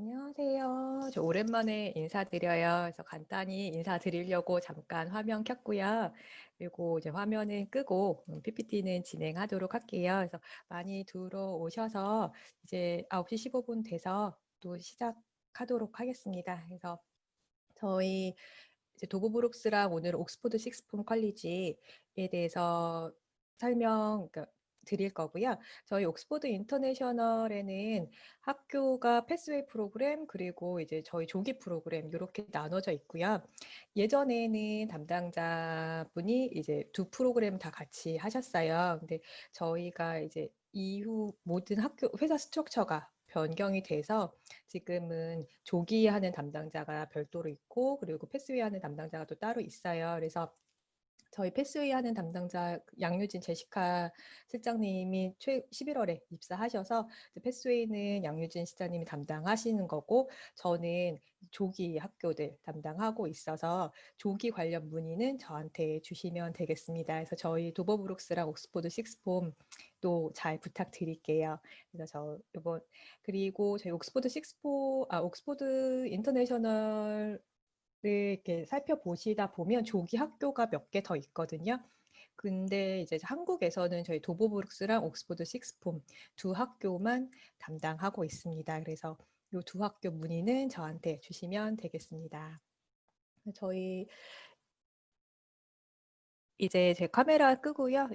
안녕하세요. 저 오랜만에 인사드려요. 그래서 간단히 인사드리려고 잠깐 화면 켰고요. 그리고 이제 화면은 끄고 PPT는 진행하도록 할게요. 그래서 많이 들어오셔서 이제 9시 15분 돼서 또 시작하도록 하겠습니다. 그래서 저희 이제 도보브룩스랑 오늘 옥스포드 식스폼 컬리지에 대해서 그러니까 드릴 거고요. 저희 옥스포드 인터내셔널에는 학교가 패스웨이 프로그램 그리고 이제 저희 조기 프로그램 이렇게 나눠져 있고요. 예전에는 담당자분이 이제 두 프로그램 다 같이 하셨어요. 근데 저희가 이제 이후 모든 학교 회사 스트럭처가 변경이 돼서 지금은 조기 하는 담당자가 별도로 있고 그리고 패스웨이 하는 담당자가 또 따로 있어요. 그래서 저희 패스웨이 하는 담당자 양유진 제시카 실장님이 11월에 입사하셔서 패스웨이는 양유진 실장님이 담당하시는 거고 저는 조기 학교들 담당하고 있어서 조기 관련 문의는 저한테 주시면 되겠습니다. 그래서 저희 도버브룩스랑 옥스포드 식스폼 또 잘 부탁드릴게요. 그래서 저 이번 그리고 저희 옥스포드 인터내셔널 이렇게 살펴보시다 보면 조기 학교가 몇 개 더 있거든요. 근데 이제 한국에서는 저희 도보브룩스랑 옥스포드 식스폼 두 학교만 담당하고 있습니다. 그래서 이 두 학교 문의는 저한테 주시면 되겠습니다. 저희 이제 제 카메라 끄고요.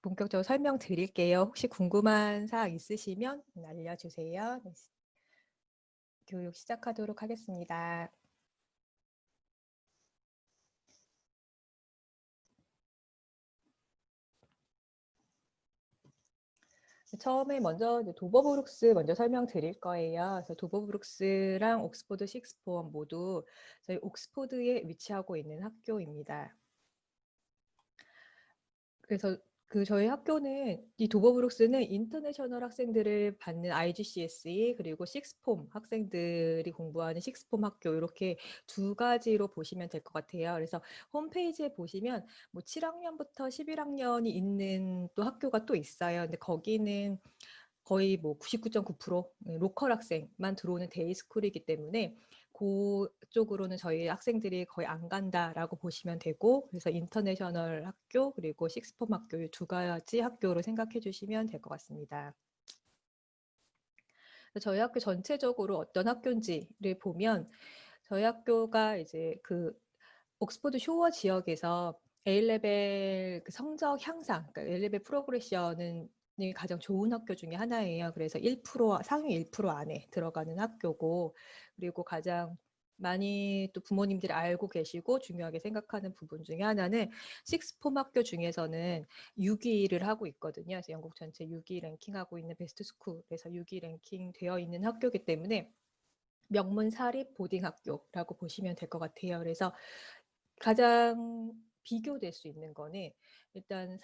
본격적으로 설명드릴게요. 혹시 궁금한 사항 있으시면 알려주세요. 교육 시작하도록 하겠습니다. 처음에 먼저 도버브룩스 먼저 설명드릴 거예요. 그래서 도버브룩스랑 옥스포드 식스폼 모두 저희 옥스포드에 위치하고 있는 학교입니다. 그래서 저희 학교는 이 도버브룩스는 인터내셔널 학생들을 받는 IGCSE 그리고 식스폼 학생들이 공부하는 식스폼 학교 이렇게 두 가지로 보시면 될 것 같아요. 그래서 홈페이지에 보시면 뭐 7학년부터 11학년이 있는 또 학교가 또 있어요. 근데 거기는 거의 뭐 99.9% 로컬 학생만 들어오는 데이스쿨이기 때문에 그쪽으로는 저희 학생들이 거의 안 간다라고 보시면 되고 그래서 인터내셔널 학교 그리고 식스폼 학교 이 두 가지 학교로 생각해 주시면 될 것 같습니다. 저희 학교 전체적으로 어떤 학교인지를 보면 저희 학교가 이제 그 옥스포드 쇼어 지역에서 A레벨 그 성적 향상, 그러니까 A레벨 프로그레션은 가장 좋은 학교 중에 하나예요. 그래서 1% 상위 1% 안에 들어가는 학교고 그리고 가장 많이 또 부모님들이 알고 계시고 중요하게 생각하는 부분 중에 하나는 식스폼 학교 중에서는 6위를 하고 있거든요. 그래서 영국 전체 6위 랭킹하고 있는 베스트 스쿨에서 6위 랭킹 되어 있는 학교이기 때문에 명문 사립 보딩 학교라고 보시면 될 것 같아요. 그래서 가장 비교될 수 있는 거는 일단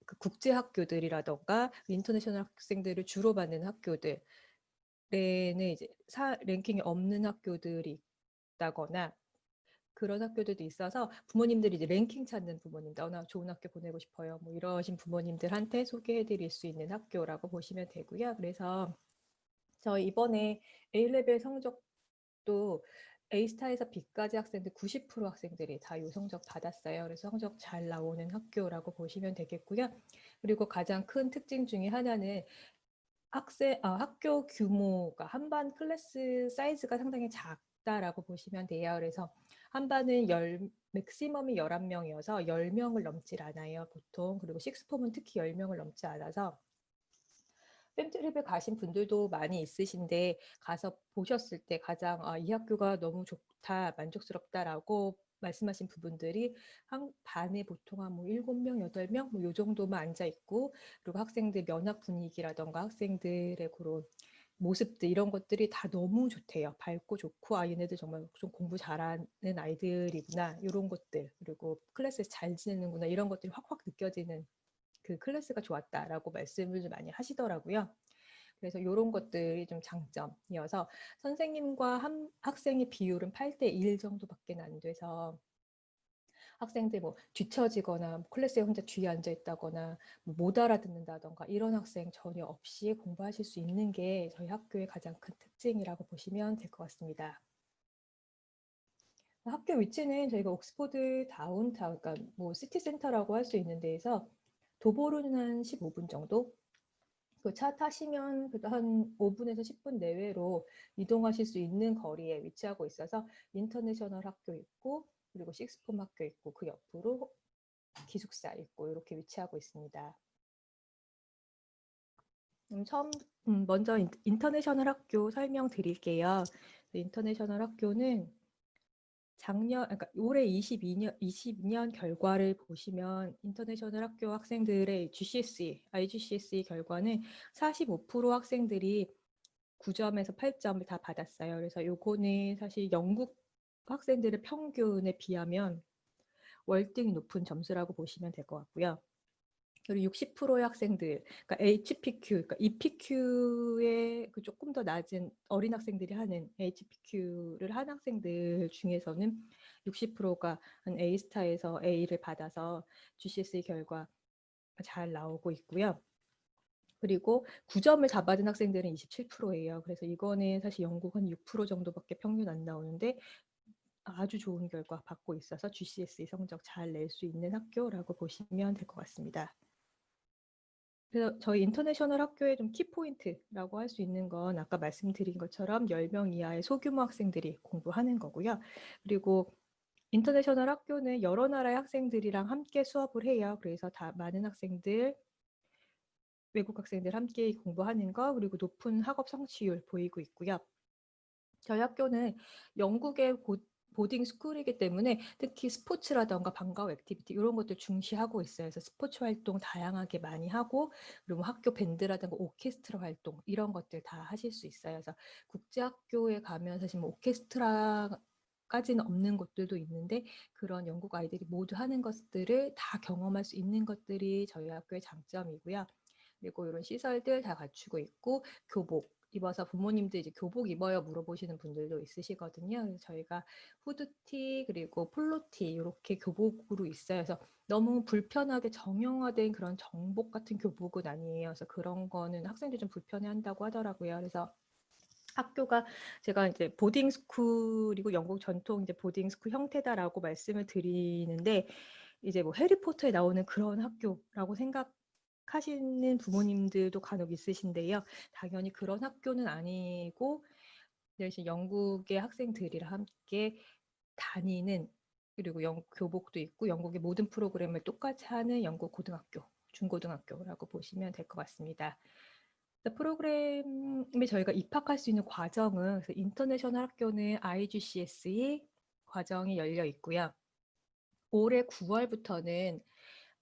그 국제 학교들이라던가 인터내셔널 학생들을 주로 받는 학교들에는 이제 랭킹이 없는 학교들이 있다거나 그런 학교들도 있어서 부모님들이 이제 랭킹 찾는 부모님들, 나 좋은 학교 보내고 싶어요. 뭐 이러신 부모님들한테 소개해드릴 수 있는 학교라고 보시면 되고요. 그래서 저 이번에 A레벨 성적도 A스타에서 B까지 학생들 90% 학생들이 다 이 성적 받았어요. 그래서 성적 잘 나오는 학교라고 보시면 되겠고요. 그리고 가장 큰 특징 중에 하나는 학교 규모가 한 반 클래스 사이즈가 상당히 작다라고 보시면 돼요. 그래서 한 반은 맥시멈이 11명이어서 10명을 넘질 않아요, 보통. 그리고 식스폼은 특히 10명을 넘지 않아서 펜트립에 가신 분들도 많이 있으신데 가서 보셨을 때 가장 이 학교가 너무 좋다, 만족스럽다라고 말씀하신 부분들이 한 반에 보통 한 뭐 7명, 8명 뭐 요 정도만 앉아 있고 그리고 학생들 면학 분위기라던가 학생들의 그런 모습들 이런 것들이 다 너무 좋대요. 밝고 좋고 얘네들 정말 좀 공부 잘하는 아이들이구나 이런 것들 그리고 클래스에서 잘 지내는구나 이런 것들이 확확 느껴지는 그 클래스가 좋았다라고 말씀을 좀 많이 하시더라고요. 그래서 이런 것들이 좀 장점이어서 선생님과 한 학생의 비율은 8대 1 정도밖에 안 돼서 학생들 뭐 뒤처지거나 뭐 클래스에 혼자 뒤에 앉아 있다거나 못 알아듣는다던가 이런 학생 전혀 없이 공부하실 수 있는 게 저희 학교의 가장 큰 특징이라고 보시면 될 것 같습니다. 학교 위치는 저희가 옥스포드 다운타운, 그러니까 뭐 시티센터라고 할 수 있는 데에서 도보로는 한 15분 정도, 그 차 타시면 그래도 한 5분에서 10분 내외로 이동하실 수 있는 거리에 위치하고 있어서 인터내셔널 학교 있고, 그리고 식스폼 학교 있고, 그 옆으로 기숙사 있고 이렇게 위치하고 있습니다. 먼저 인터내셔널 학교 설명드릴게요. 인터내셔널 학교는 그러니까 올해 22년 결과를 보시면 인터내셔널 학교 학생들의 GCSE, IGCSE 결과는 45% 학생들이 9점에서 8점을 다 받았어요. 그래서 요거는 사실 영국 학생들의 평균에 비하면 월등히 높은 점수라고 보시면 될 것 같고요. 그리고 60%의 학생들, 그러니까 HPQ, 그러니까 EPQ의 그 조금 더 낮은 어린 학생들이 하는 HPQ를 한 학생들 중에서는 60%가 한 A스타에서 A를 받아서 GCSE 결과 잘 나오고 있고요. 그리고 9점을 다 받은 학생들은 27%예요. 그래서 이거는 사실 영국 한 6% 정도밖에 평균 안 나오는데 아주 좋은 결과 받고 있어서 GCSE 성적 잘 낼 수 있는 학교라고 보시면 될 것 같습니다. 그래서 저희 인터내셔널 학교의 좀 키포인트라고 할 수 있는 건 아까 말씀드린 것처럼 10명 이하의 소규모 학생들이 공부하는 거고요. 그리고 인터내셔널 학교는 여러 나라의 학생들이랑 함께 수업을 해요. 그래서 다 많은 학생들, 외국 학생들 함께 공부하는 거, 그리고 높은 학업 성취율 보이고 있고요. 저희 학교는 영국의 보딩 스쿨이기 때문에 특히 스포츠라던가 방과후 액티비티 이런 것들 중시하고 있어요. 그래서 스포츠 활동 다양하게 많이 하고, 그리고 학교 밴드라든가 오케스트라 활동 이런 것들 다 하실 수 있어요. 그래서 국제학교에 가면 사실 뭐 오케스트라까지는 없는 곳들도 있는데 그런 영국 아이들이 모두 하는 것들을 다 경험할 수 있는 것들이 저희 학교의 장점이고요. 그리고 이런 시설들 다 갖추고 있고, 교복 입어서 부모님들 이제 교복 입어요 물어보시는 분들도 있으시거든요. 그래서 저희가 후드티 그리고 폴로티 이렇게 교복으로 있어요. 그래서 너무 불편하게 정형화된 그런 정복 같은 교복은 아니에요. 그래서 그런 거는 학생들이 좀 불편해한다고 하더라고요. 그래서 학교가 제가 이제 보딩 스쿨이고 영국 전통 이제 보딩 스쿨 형태다라고 말씀을 드리는데, 이제 뭐 해리포터에 나오는 그런 학교라고 생각하시는 부모님들도 간혹 있으신데요. 당연히 그런 학교는 아니고 대신 영국의 학생들이랑 함께 다니는, 그리고 영국 교복도 있고 영국의 모든 프로그램을 똑같이 하는 영국 고등학교, 중고등학교라고 보시면 될 것 같습니다. 프로그램에 저희가 입학할 수 있는 과정은, 그래서 인터내셔널 학교는 IGCSE 과정이 열려 있고요. 올해 9월부터는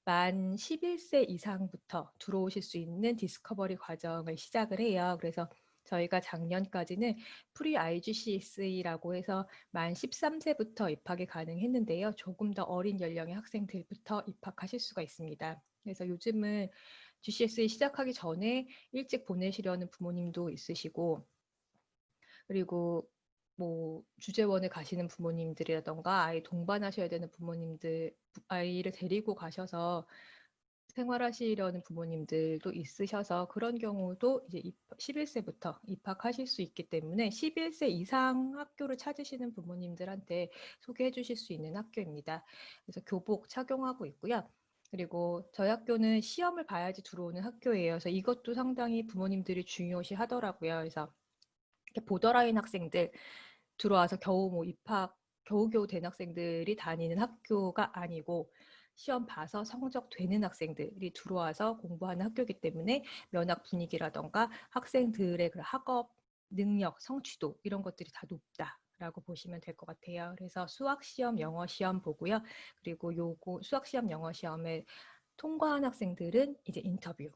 만 11세 이상부터 들어오실 수 있는 디스커버리 과정을 시작을 해요. 그래서 저희가 작년까지는 프리 IGCSE라고 해서 만 13세부터 입학이 가능했는데요. 조금 더 어린 연령의 학생들부터 입학하실 수가 있습니다. 그래서 요즘은 GCSE 시작하기 전에 일찍 보내시려는 부모님도 있으시고, 그리고 뭐 주재원에 가시는 부모님들이라던가 아이 동반하셔야 되는 부모님들, 아이를 데리고 가셔서 생활하시려는 부모님들도 있으셔서 그런 경우도 이제 11세부터 입학하실 수 있기 때문에 11세 이상 학교를 찾으시는 부모님들한테 소개해 주실 수 있는 학교입니다. 그래서 교복 착용하고 있고요. 그리고 저희 학교는 시험을 봐야지 들어오는 학교예요. 그래서 이것도 상당히 부모님들이 중요시 하더라고요. 그래서 보더라인 학생들 들어와서 겨우 뭐 겨우겨우 된 학생들이 다니는 학교가 아니고 시험 봐서 성적 되는 학생들이 들어와서 공부하는 학교이기 때문에 면학 분위기라던가 학생들의 그 학업 능력, 성취도 이런 것들이 다 높다라고 보시면 될 것 같아요. 그래서 수학 시험, 영어 시험 보고요. 그리고 요거 수학 시험, 영어 시험에 통과한 학생들은 이제 인터뷰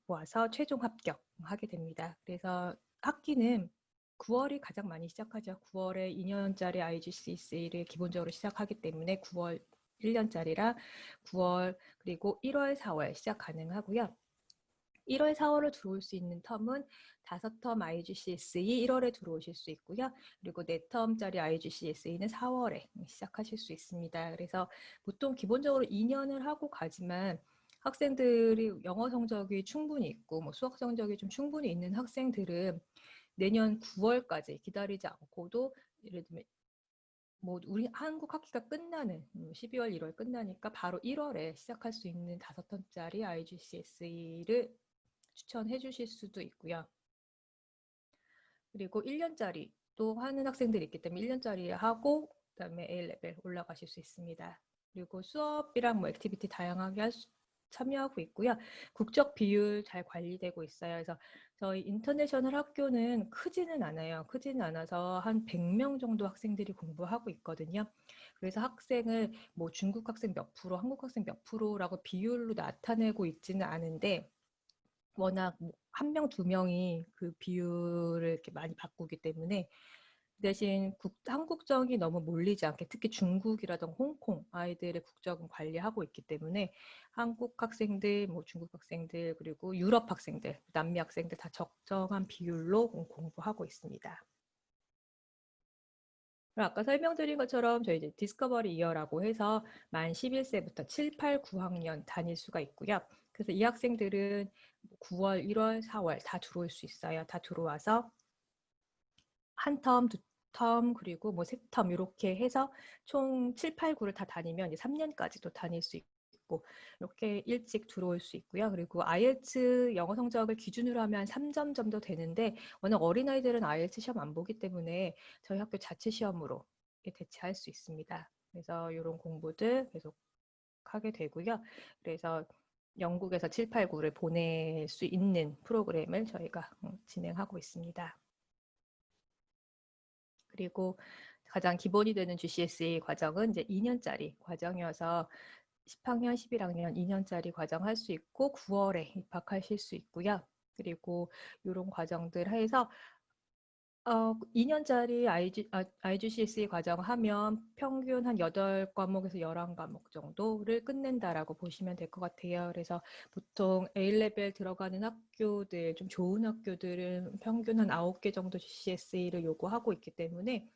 모아서 최종 합격하게 됩니다. 그래서 학기는 9월이 가장 많이 시작하죠. 9월에 2년짜리 IGCSE를 기본적으로 시작하기 때문에 9월 1년짜리라 9월 그리고 1월, 4월 시작 가능하고요. 1월, 4월을 들어올 수 있는 텀은 5텀 IGCSE 1월에 들어오실 수 있고요. 그리고 4텀짜리 IGCSE는 4월에 시작하실 수 있습니다. 그래서 보통 기본적으로 2년을 하고 가지만 학생들이 영어 성적이 충분히 있고 뭐 수학 성적이 좀 충분히 있는 학생들은 내년 9월까지 기다리지 않고도 예를 들면 뭐 우리 한국 학기가 끝나는 12월 1월 끝나니까 바로 1월에 시작할 수 있는 5텀짜리 IGCSE를 추천해 주실 수도 있고요. 그리고 1년짜리 또 하는 학생들이 있기 때문에 1년짜리 하고 그다음에 A레벨 올라가실 수 있습니다. 그리고 수업이랑 뭐 액티비티 다양하게 참여하고 있고요. 국적 비율 잘 관리되고 있어요. 그래서 저희 인터내셔널 학교는 크지는 않아요. 크지는 않아서 한 100명 정도 학생들이 공부하고 있거든요. 그래서 학생을 뭐 중국 학생 몇 프로, 한국 학생 몇 프로라고 비율로 나타내고 있지는 않은데 워낙 한 명, 두 명이 그 비율을 이렇게 많이 바꾸기 때문에 대신 한국적이 너무 몰리지 않게 특히 중국이라든가 홍콩 아이들의 국적은 관리하고 있기 때문에 한국 학생들, 뭐 중국 학생들 그리고 유럽 학생들, 남미 학생들 다 적정한 비율로 공부하고 있습니다. 아까 설명드린 것처럼 저희 이제 디스커버리 이어라고 해서 만 11세부터 7, 8, 9학년 다닐 수가 있고요. 그래서 이 학생들은 9월, 1월, 4월 다 들어올 수 있어요. 다 들어와서 한 텀, 두 텀, 그리고 뭐 세 텀 이렇게 해서 총 7, 8, 9를 다 다니면 이제 3년까지도 다닐 수 있고 이렇게 일찍 들어올 수 있고요. 그리고 IELTS 영어 성적을 기준으로 하면 3점 정도 되는데 워낙 어린아이들은 IELTS 시험 안 보기 때문에 저희 학교 자체 시험으로 대체할 수 있습니다. 그래서 이런 공부들 계속 하게 되고요. 그래서 영국에서 7, 8, 9를 보낼 수 있는 프로그램을 저희가 진행하고 있습니다. 그리고 가장 기본이 되는 GCSE 과정은 이제 2년짜리 과정이어서 10학년, 11학년 2년짜리 과정 할 수 있고 9월에 입학하실 수 있고요. 그리고 이런 과정들 해서 2년짜리 IGCSE 과정 하면 평균 한 8과목에서 11과목 정도를 끝낸다라고 보시면 될 것 같아요. 그래서 보통 A레벨 들어가는 학교들, 좀 좋은 학교들은 평균 한 9개 정도 GCSE를 요구하고 있기 때문에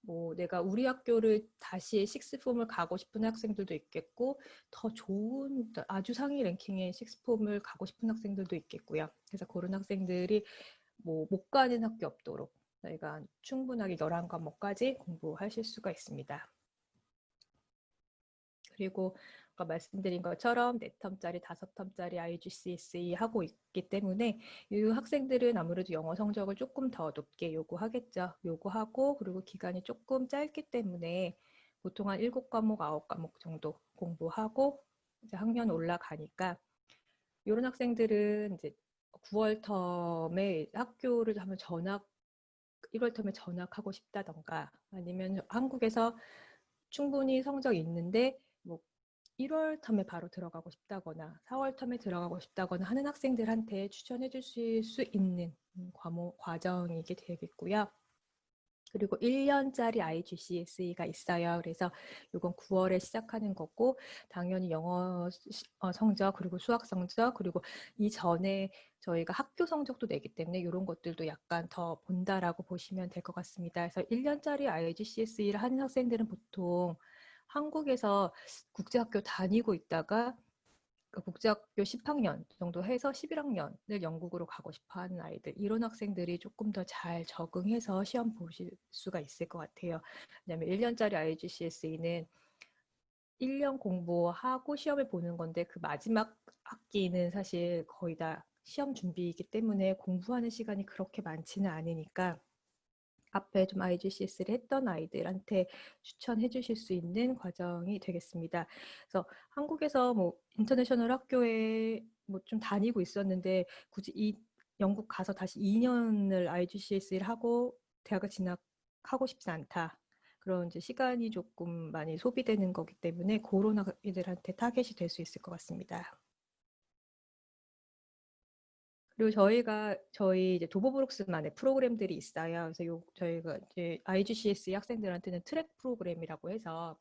뭐 내가 우리 학교를 다시 식스폼을 가고 싶은 학생들도 있겠고 더 좋은 아주 상위 랭킹의 식스폼을 가고 싶은 학생들도 있겠고요. 그래서 그런 학생들이 뭐 못 가는 학교 없도록 저희가 충분하게 11과목까지 공부하실 수가 있습니다. 그리고 아까 말씀드린 것처럼 4텀짜리, 5텀짜리 IGCSE 하고 있기 때문에 이 학생들은 아무래도 영어 성적을 조금 더 높게 요구하겠죠. 요구하고 그리고 기간이 조금 짧기 때문에 보통 한 7과목, 9과목 정도 공부하고 이제 학년 올라가니까 이런 학생들은 이제 9월 텀에 학교를 한번 1월 텀에 전학하고 싶다던가 아니면 한국에서 충분히 성적이 있는데 뭐 1월 텀에 바로 들어가고 싶다거나 4월 텀에 들어가고 싶다거나 하는 학생들한테 추천해 주실 수 있는 과정이게 되겠고요. 그리고 1년짜리 IGCSE가 있어요. 그래서 이건 9월에 시작하는 거고 당연히 영어 성적 그리고 수학 성적 그리고 이전에 저희가 학교 성적도 내기 때문에 이런 것들도 약간 더 본다라고 보시면 될 것 같습니다. 그래서 1년짜리 IGCSE를 하는 학생들은 보통 한국에서 국제학교 다니고 있다가 국제학교 10학년 정도 해서 11학년을 영국으로 가고 싶어하는 아이들 이런 학생들이 조금 더 잘 적응해서 시험 보실 수가 있을 것 같아요. 왜냐하면 1년짜리 IGCSE는 1년 공부하고 시험을 보는 건데 그 마지막 학기는 사실 거의 다 시험 준비이기 때문에 공부하는 시간이 그렇게 많지는 않으니까 앞에 좀 IGCS를 했던 아이들한테 추천해 주실 수 있는 과정이 되겠습니다. 그래서 한국에서 뭐 인터내셔널 학교에 뭐 좀 다니고 있었는데 굳이 영국 가서 다시 2년을 IGCS를 하고 대학을 진학하고 싶지 않다. 그런 이제 시간이 조금 많이 소비되는 거기 때문에 그런 아이들한테 타겟이 될 수 있을 것 같습니다. 그리고 저희 이제 도보브룩스만의 프로그램들이 있어요. 그래서 저희가 이제 IGCSE 학생들한테는 트랙 프로그램이라고 해서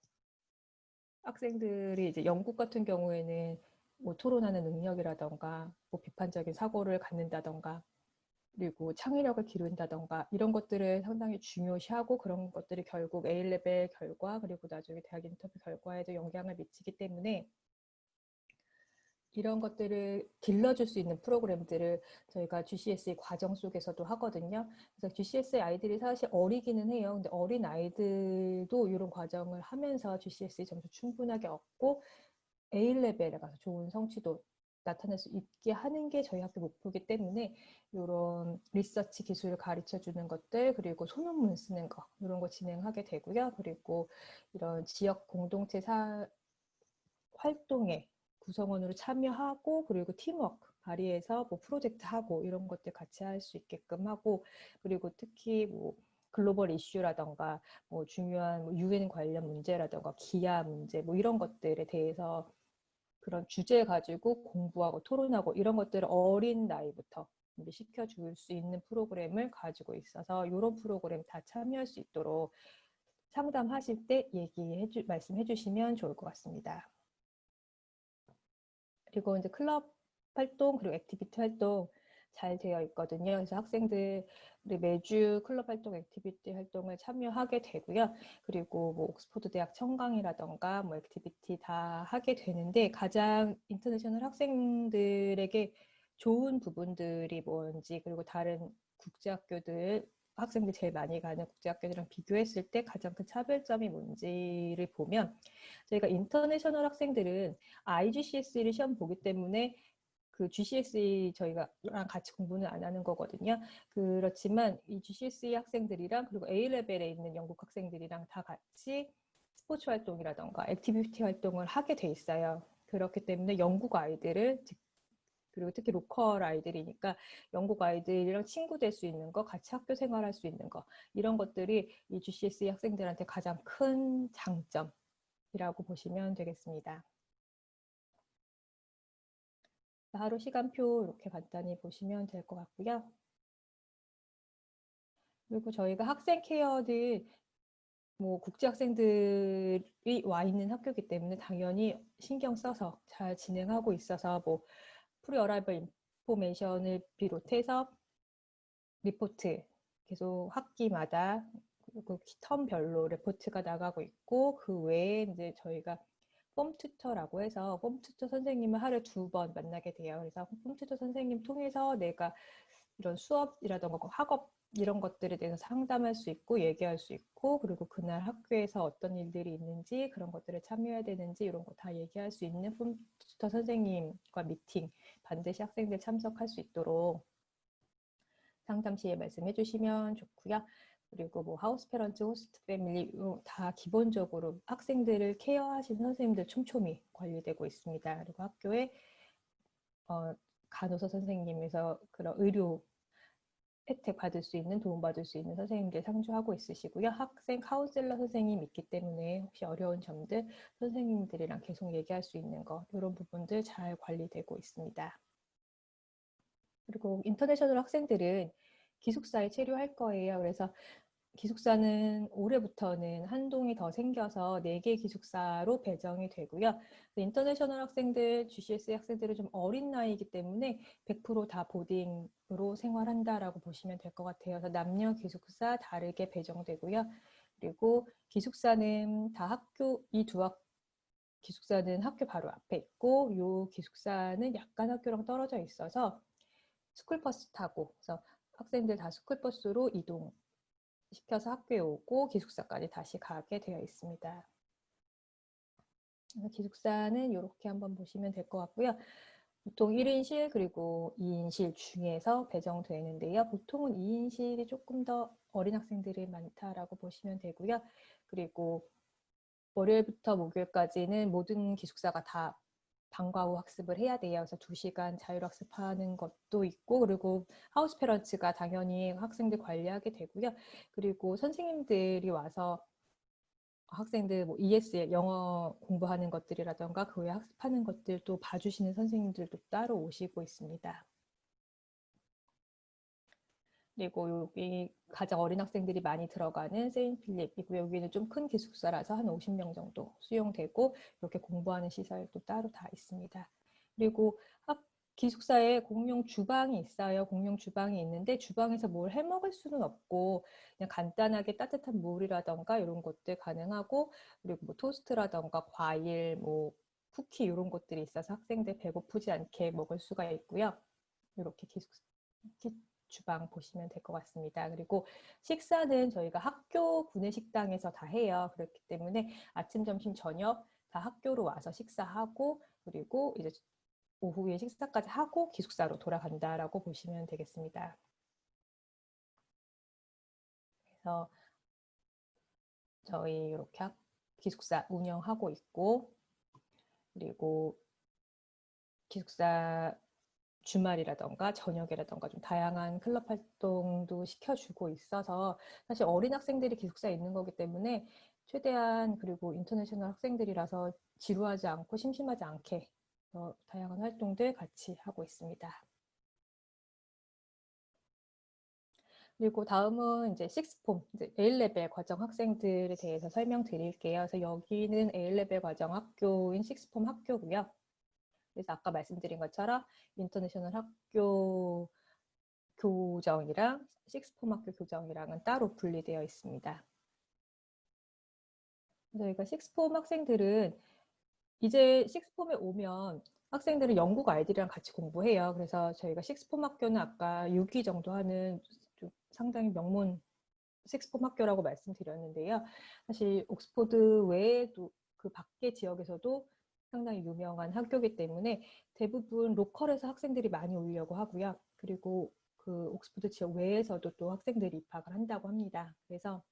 학생들이 이제 영국 같은 경우에는 뭐 토론하는 능력이라던가 뭐 비판적인 사고를 갖는다던가 그리고 창의력을 기른다던가 이런 것들을 상당히 중요시하고 그런 것들이 결국 A레벨 결과 그리고 나중에 대학 인터뷰 결과에도 영향을 미치기 때문에 이런 것들을 길러줄 수 있는 프로그램들을 저희가 GCSE 과정 속에서도 하거든요. 그래서 GCSE 아이들이 사실 어리기는 해요. 근데 어린 아이들도 이런 과정을 하면서 GCSE 점수 충분하게 얻고 A레벨에 가서 좋은 성취도 나타낼 수 있게 하는 게 저희 학교 목표이기 때문에 이런 리서치 기술을 가르쳐 주는 것들 그리고 소논문 쓰는 거 이런 거 진행하게 되고요. 그리고 이런 지역 공동체 활동에 구성원으로 참여하고 그리고 팀워크 발휘해서 뭐 프로젝트 하고 이런 것들 같이 할 수 있게끔 하고 그리고 특히 뭐 글로벌 이슈라던가 뭐 중요한 뭐 유엔 관련 문제라던가 기아 문제 뭐 이런 것들에 대해서 그런 주제 가지고 공부하고 토론하고 이런 것들을 어린 나이부터 시켜줄 수 있는 프로그램을 가지고 있어서 이런 프로그램 다 참여할 수 있도록 상담하실 때 말씀해 주시면 좋을 것 같습니다. 그리고 이제 클럽 활동 그리고 액티비티 활동 잘 되어 있거든요. 그래서 학생들이 매주 클럽 활동, 액티비티 활동을 참여하게 되고요. 그리고 뭐 옥스퍼드 대학 청강이라던가 뭐 액티비티 다 하게 되는데 가장 인터내셔널 학생들에게 좋은 부분들이 뭔지 그리고 다른 국제학교들 학생들이 제일 많이 가는 국제학교들이랑 비교했을 때 가장 큰 차별점이 뭔지를 보면 저희가 인터내셔널 학생들은 IGCSE를 시험 보기 때문에 그 GCSE 저희가 같이 공부는 안 하는 거거든요. 그렇지만 이 GCSE 학생들이랑 그리고 A레벨에 있는 영국 학생들이랑 다 같이 스포츠 활동이라던가 액티비티 활동을 하게 돼 있어요. 그렇기 때문에 영국 아이들을 그리고 특히 로컬 아이들이니까 영국 아이들이랑 친구 될 수 있는 거, 같이 학교 생활할 수 있는 거 이런 것들이 이 GCSE 학생들한테 가장 큰 장점이라고 보시면 되겠습니다. 하루 시간표 이렇게 간단히 보시면 될 것 같고요. 그리고 저희가 학생 케어들 뭐 국제 학생들이 와 있는 학교이기 때문에 당연히 신경 써서 잘 진행하고 있어서 뭐 프리 어라이벌 인포메이션을 비롯해서 리포트 계속 학기마다 그 텀별로 리포트가 나가고 있고 그 외에 이제 저희가 폼 튜터라고 해서 폼 튜터 선생님을 하루에 2번 만나게 돼요. 그래서 폼 튜터 선생님 통해서 내가 이런 수업이라던가 학업 이런 것들에 대해서 상담할 수 있고 얘기할 수 있고 그리고 그날 학교에서 어떤 일들이 있는지 그런 것들에 참여해야 되는지 이런 거 다 얘기할 수 있는 폼 튜터 선생님과 미팅 반드시 학생들 참석할 수 있도록 상담 시에 말씀해 주시면 좋고요. 그리고 뭐 하우스 페런트, 호스트 패밀리 다 기본적으로 학생들을 케어하시는 선생님들 촘촘히 관리되고 있습니다. 그리고 학교에 간호사 선생님에서 그런 의료 혜택 받을 수 있는 도움 받을 수 있는 선생님들 상주하고 있으시고요. 학생 카운셀러 선생님 있기 때문에 혹시 어려운 점들 선생님들이랑 계속 얘기할 수 있는 거 이런 부분들 잘 관리되고 있습니다. 그리고 인터내셔널 학생들은 기숙사에 체류할 거예요. 그래서 기숙사는 올해부터는 한 동이 더 생겨서 4개 기숙사로 배정이 되고요. 인터내셔널 학생들, GCSE 학생들은 좀 어린 나이이기 때문에 100%다 보딩으로 생활한다라고 보시면 될 것 같아요. 그래서 남녀 기숙사 다르게 배정되고요. 그리고 기숙사는 다 기숙사는 학교 바로 앞에 있고 이 기숙사는 약간 학교랑 떨어져 있어서 스쿨버스 타고 그래서 학생들 다 스쿨버스로 이동시켜서 학교에 오고 기숙사까지 다시 가게 되어 있습니다. 기숙사는 이렇게 한번 보시면 될 것 같고요. 보통 1인실 그리고 2인실 중에서 배정되는데요. 보통은 2인실이 조금 더 어린 학생들이 많다라고 보시면 되고요. 그리고 월요일부터 목요일까지는 모든 기숙사가 다 방과 후 학습을 해야 돼요. 그래서 2시간 자율학습하는 것도 있고 그리고 하우스 페런츠가 당연히 학생들 관리하게 되고요. 그리고 선생님들이 와서 학생들 뭐 ES 영어 공부하는 것들이라던가 그 외에 학습하는 것들도 봐주시는 선생님들도 따로 오시고 있습니다. 그리고 여기 가장 어린 학생들이 많이 들어가는 세인필립이고 여기는 좀 큰 기숙사라서 한 50명 정도 수용되고 이렇게 공부하는 시설도 따로 다 있습니다. 그리고 기숙사에 공용 주방이 있어요. 공용 주방이 있는데 주방에서 뭘 해 먹을 수는 없고 그냥 간단하게 따뜻한 물이라던가 이런 것들 가능하고, 그리고 뭐 토스트라던가 과일, 뭐 쿠키 이런 것들이 있어서 학생들 배고프지 않게 먹을 수가 있고요. 이렇게 주방 보시면 될 것 같습니다. 그리고 식사는 저희가 학교 구내식당에서 다 해요. 그렇기 때문에 아침, 점심, 저녁 다 학교로 와서 식사하고, 그리고 이제 오후에 식사까지 하고 기숙사로 돌아간다라고 보시면 되겠습니다. 그래서 저희 이렇게 기숙사 운영하고 있고, 그리고 기숙사 주말이라던가 저녁이라던가 좀 다양한 클럽 활동도 시켜주고 있어서, 사실 어린 학생들이 기숙사에 있는 거기 때문에 최대한, 그리고 인터내셔널 학생들이라서 지루하지 않고 심심하지 않게 다양한 활동들 같이 하고 있습니다. 그리고 다음은 이제 식스폼, 이제 A레벨 과정 학생들에 대해서 설명드릴게요. 그래서 여기는 A레벨 과정 학교인 식스폼 학교고요. 그래서 아까 말씀드린 것처럼 인터내셔널 학교 교정이랑 식스폼 학교 교정이랑은 따로 분리되어 있습니다. 저희가 식스폼 학생들은 이제 식스폼에 오면 학생들은 영국 아이들이랑 같이 공부해요. 그래서 저희가 식스폼 학교는 아까 6기 정도 하는 좀 상당히 명문 식스폼 학교라고 말씀드렸는데요. 사실 옥스포드 외에도 그 밖의 지역에서도 상당히 유명한 학교이기 때문에 대부분 로컬에서 학생들이 많이 오려고 하고요. 그리고 그 옥스포드 지역 외에서도 또 학생들이 입학을 한다고 합니다. 그래서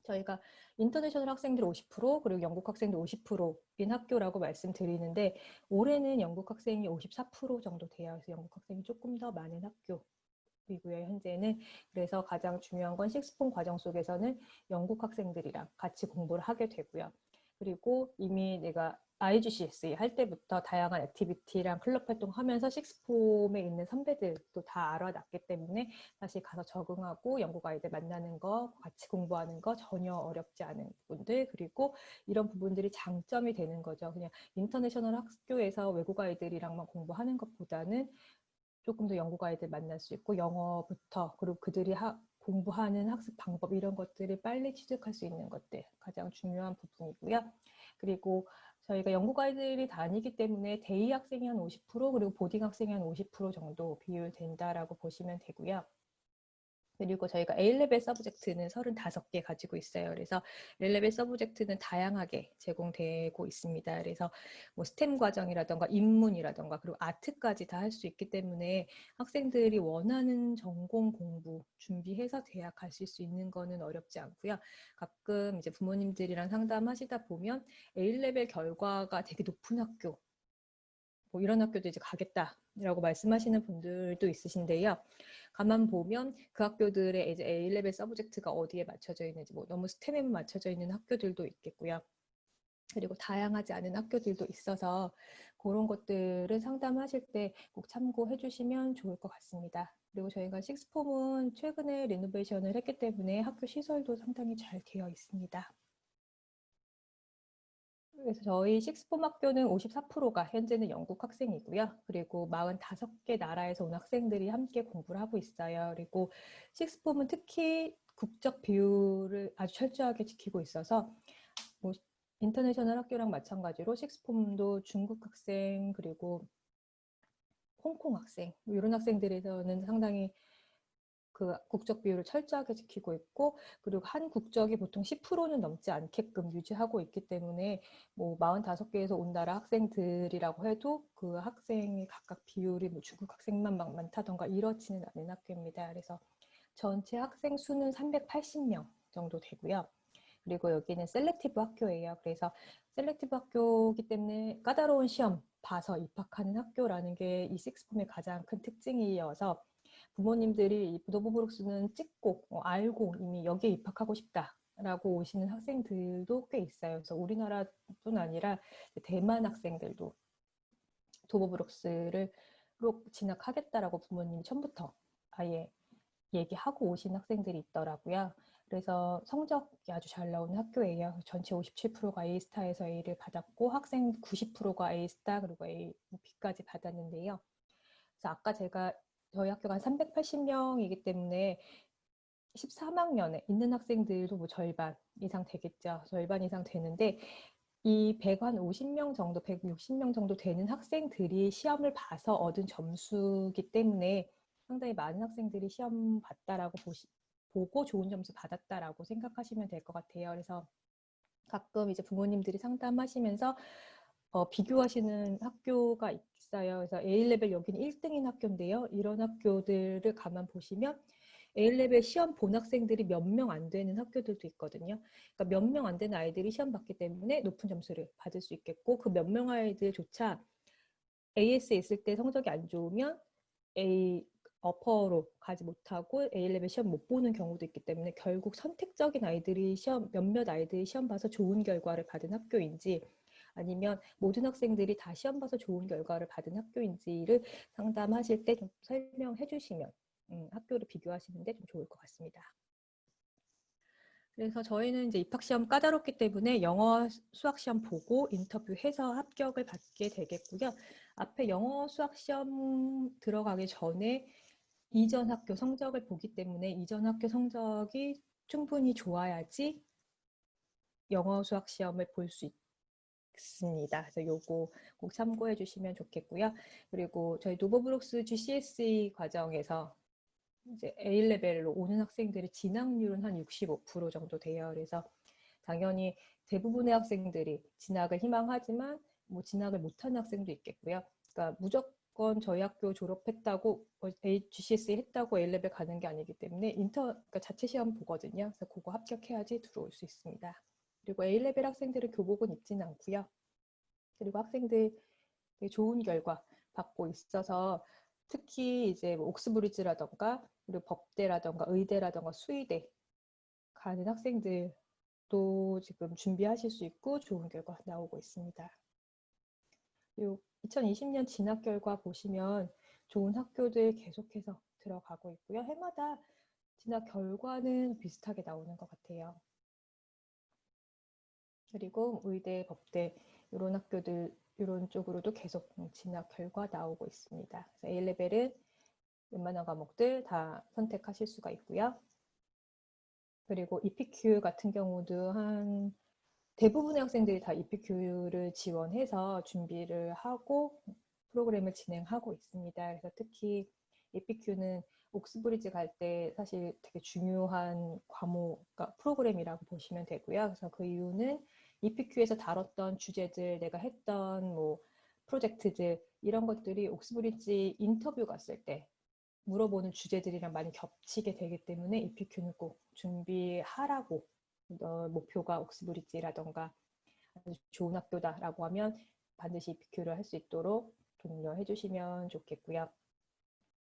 저희가 인터내셔널 학생들 50%, 그리고 영국 학생들 50%인 학교라고 말씀드리는데, 올해는 영국 학생이 54% 정도 돼요. 그래서 영국 학생이 조금 더 많은 학교이고요, 현재는. 그래서 가장 중요한 건 식스폼 과정 속에서는 영국 학생들이랑 같이 공부를 하게 되고요. 그리고 이미 내가 IGCSE 할 때부터 다양한 액티비티랑 클럽 활동하면서 식스폼에 있는 선배들도 다 알아놨기 때문에 사실 가서 적응하고 영국 아이들 만나는 거, 같이 공부하는 거 전혀 어렵지 않은 부분들, 그리고 이런 부분들이 장점이 되는 거죠. 그냥 인터내셔널 학교에서 외국 아이들이랑만 공부하는 것보다는 조금 더 영국 아이들 만날 수 있고, 영어부터, 그리고 그들이 공부하는 학습 방법, 이런 것들을 빨리 취득할 수 있는 것들 가장 중요한 부분이고요. 그리고 저희가 영국 아이들이 다니기 때문에 데이 학생이 한 50%, 그리고 보딩 학생이 한 50% 정도 비율 된다라고 보시면 되고요. 그리고 저희가 A레벨 서브젝트는 35개 가지고 있어요. 그래서 A레벨 서브젝트는 다양하게 제공되고 있습니다. 그래서 뭐 스템 과정이라던가 인문이라던가 그리고 아트까지 다 할 수 있기 때문에 학생들이 원하는 전공 공부 준비해서 대학 가실 수 있는 거는 어렵지 않고요. 가끔 이제 부모님들이랑 상담하시다 보면 A레벨 결과가 되게 높은 학교, 뭐 이런 학교도 이제 가겠다라고 말씀하시는 분들도 있으신데요. 가만 보면 그 학교들의 이제 A-레벨 서브젝트가 어디에 맞춰져 있는지, 뭐 너무 스템에만 맞춰져 있는 학교들도 있겠고요. 그리고 다양하지 않은 학교들도 있어서 그런 것들을 상담하실 때 꼭 참고해 주시면 좋을 것 같습니다. 그리고 저희가 식스폼은 최근에 리노베이션을 했기 때문에 학교 시설도 상당히 잘 되어 있습니다. 그래서 저희 식스폼 학교는 54%가 현재는 영국 학생이고요. 그리고 45개 나라에서 온 학생들이 함께 공부를 하고 있어요. 그리고 식스폼은 특히 국적 비율을 아주 철저하게 지키고 있어서 뭐 인터내셔널 학교랑 마찬가지로 식스폼도 중국 학생, 그리고 홍콩 학생, 이런 학생들에서는 상당히 그 국적 비율을 철저하게 지키고 있고, 그리고 한 국적이 보통 10%는 넘지 않게끔 유지하고 있기 때문에 뭐 45개에서 온 나라 학생들이라고 해도 그 학생의 각각 비율이 뭐 중국 학생만 막 많다던가 이렇지는 않은 학교입니다. 그래서 전체 학생 수는 380명 정도 되고요. 그리고 여기는 셀렉티브 학교예요. 그래서 셀렉티브 학교이기 때문에 까다로운 시험 봐서 입학하는 학교라는 게 이 식스폼의 가장 큰 특징이어서, 부모님들이 이 노브브룩스는 찍고 알고 이미 여기에 입학하고 싶다라고 오시는 학생들도 꽤 있어요. 그래서 우리나라뿐 아니라 대만 학생들도 도보브룩스를 진학하겠다라고 부모님이 처음부터 아예 얘기하고 오신 학생들이 있더라고요. 그래서 성적이 아주 잘 나오는 학교예요. 전체 57%가 A스타에서 A를 받았고 학생 90%가 A스타 그리고 A, B까지 받았는데요. 그래서 아까 제가 저희 학교가 한 380명이기 때문에 13학년에 있는 학생들도 뭐 절반 이상 되겠죠. 절반 이상 되는데 이 150명 정도, 160명 정도 되는 학생들이 시험을 봐서 얻은 점수기 때문에 상당히 많은 학생들이 시험 봤다라고 보고 좋은 점수 받았다라고 생각하시면 될 것 같아요. 그래서 가끔 이제 부모님들이 상담하시면서 비교하시는 학교가 있어요. 그래서 A레벨 여기는 1등인 학교인데요. 이런 학교들을 가만 보시면 A레벨 시험 본 학생들이 몇 명 안 되는 학교들도 있거든요. 그러니까 몇 명 안 되는 아이들이 시험 봤기 때문에 높은 점수를 받을 수 있겠고 그 몇 명 아이들조차 AS에 있을 때 성적이 안 좋으면 A 어퍼로 가지 못하고 A레벨 시험 못 보는 경우도 있기 때문에 결국 선택적인 아이들이 몇몇 아이들이 시험 봐서 좋은 결과를 받은 학교인지 아니면 모든 학생들이 다 시험 봐서 좋은 결과를 받은 학교인지를 상담하실 때 좀 설명해 주시면 학교를 비교하시는데 좀 좋을 것 같습니다. 그래서 저희는 이제 입학시험 까다롭기 때문에 영어, 수학시험 보고 인터뷰해서 합격을 받게 되겠고요. 앞에 영어, 수학시험 들어가기 전에 이전 학교 성적을 보기 때문에 이전 학교 성적이 충분히 좋아야지 영어, 수학시험을 볼 수 있습니다. 그래서 요거 꼭 참고해 주시면 좋겠고요. 그리고 저희 노버브룩스 GCSE 과정에서 이제 A레벨로 오는 학생들의 진학률은 한 65% 정도 돼요. 그래서 당연히 대부분의 학생들이 진학을 희망하지만 뭐 진학을 못하는 학생도 있겠고요. 그러니까 무조건 저희 학교 졸업했다고 GCSE 했다고 A레벨 가는 게 아니기 때문에 그러니까 자체 시험 보거든요. 그래서 그거 합격해야지 들어올 수 있습니다. 그리고 A레벨 학생들은 교복은 입지는 않고요. 그리고 학생들 좋은 결과 받고 있어서 특히 이제 뭐 옥스브리지라던가 그리고 법대라던가 의대라던가 수의대 가는 학생들도 지금 준비하실 수 있고 좋은 결과 나오고 있습니다. 그리고 2020년 진학 결과 보시면 좋은 학교들 계속해서 들어가고 있고요. 해마다 진학 결과는 비슷하게 나오는 것 같아요. 그리고 의대, 법대 이런 학교들 이런 쪽으로도 계속 진학 결과 나오고 있습니다. 그래서 A레벨은 웬만한 과목들 다 선택하실 수가 있고요. 그리고 EPQ 같은 경우도 한 대부분의 학생들이 다 EPQ를 지원해서 준비를 하고 프로그램을 진행하고 있습니다. 그래서 특히 EPQ는 옥스브리지 갈 때 사실 되게 중요한 과목, 그러니까 프로그램이라고 보시면 되고요. 그래서 그 이유는 EPQ에서 다뤘던 주제들, 내가 했던 뭐 프로젝트들 이런 것들이 옥스브리지 인터뷰 갔을 때 물어보는 주제들이랑 많이 겹치게 되기 때문에 EPQ는 꼭 준비하라고 목표가 옥스브리지라던가 좋은 학교다라고 하면 반드시 EPQ를 할 수 있도록 독려해 주시면 좋겠고요.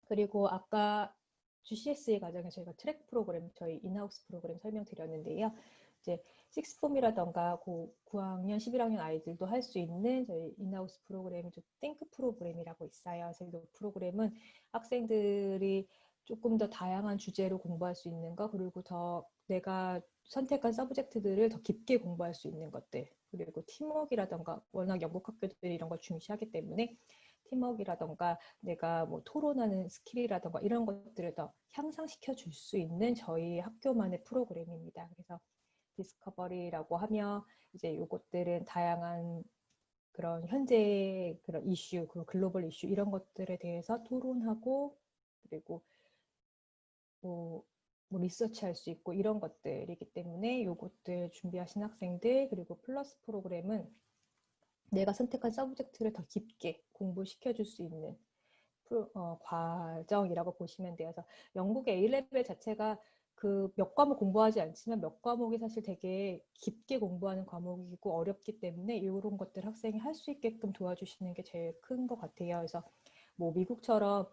그리고 아까 GCSE 과정에 저희가 트랙 프로그램, 저희 인하우스 프로그램 설명드렸는데요. 이제 식스폼이라던가 9학년, 11학년 아이들도 할 수 있는 저희 인하우스 프로그램이 띵크 프로그램이라고 있어요. 그래서 이 프로그램은 학생들이 조금 더 다양한 주제로 공부할 수 있는 거, 그리고 더 내가 선택한 서브젝트들을 더 깊게 공부할 수 있는 것들, 그리고 팀워크라던가 워낙 영국 학교들이 이런 걸 중시하기 때문에 팀워크라던가 내가 뭐 토론하는 스킬이라던가 이런 것들을 더 향상시켜 줄 수 있는 저희 학교만의 프로그램입니다. 그래서 디스커버리라고 하며 이제 요것들은 다양한 그런 현재 그런 이슈, 그리고 글로벌 이슈 이런 것들에 대해서 토론하고 그리고 뭐 리서치할 수 있고 이런 것들이기 때문에 요것들 준비하신 학생들 그리고 플러스 프로그램은 내가 선택한 서브젝트를 더 깊게 공부시켜줄 수 있는 과정이라고 보시면 돼요. 그래서 영국의 A레벨 자체가 그 몇 과목 공부하지 않지만 몇 과목이 사실 되게 깊게 공부하는 과목이고 어렵기 때문에 이런 것들 학생이 할 수 있게끔 도와주시는 게 제일 큰 것 같아요. 그래서 뭐 미국처럼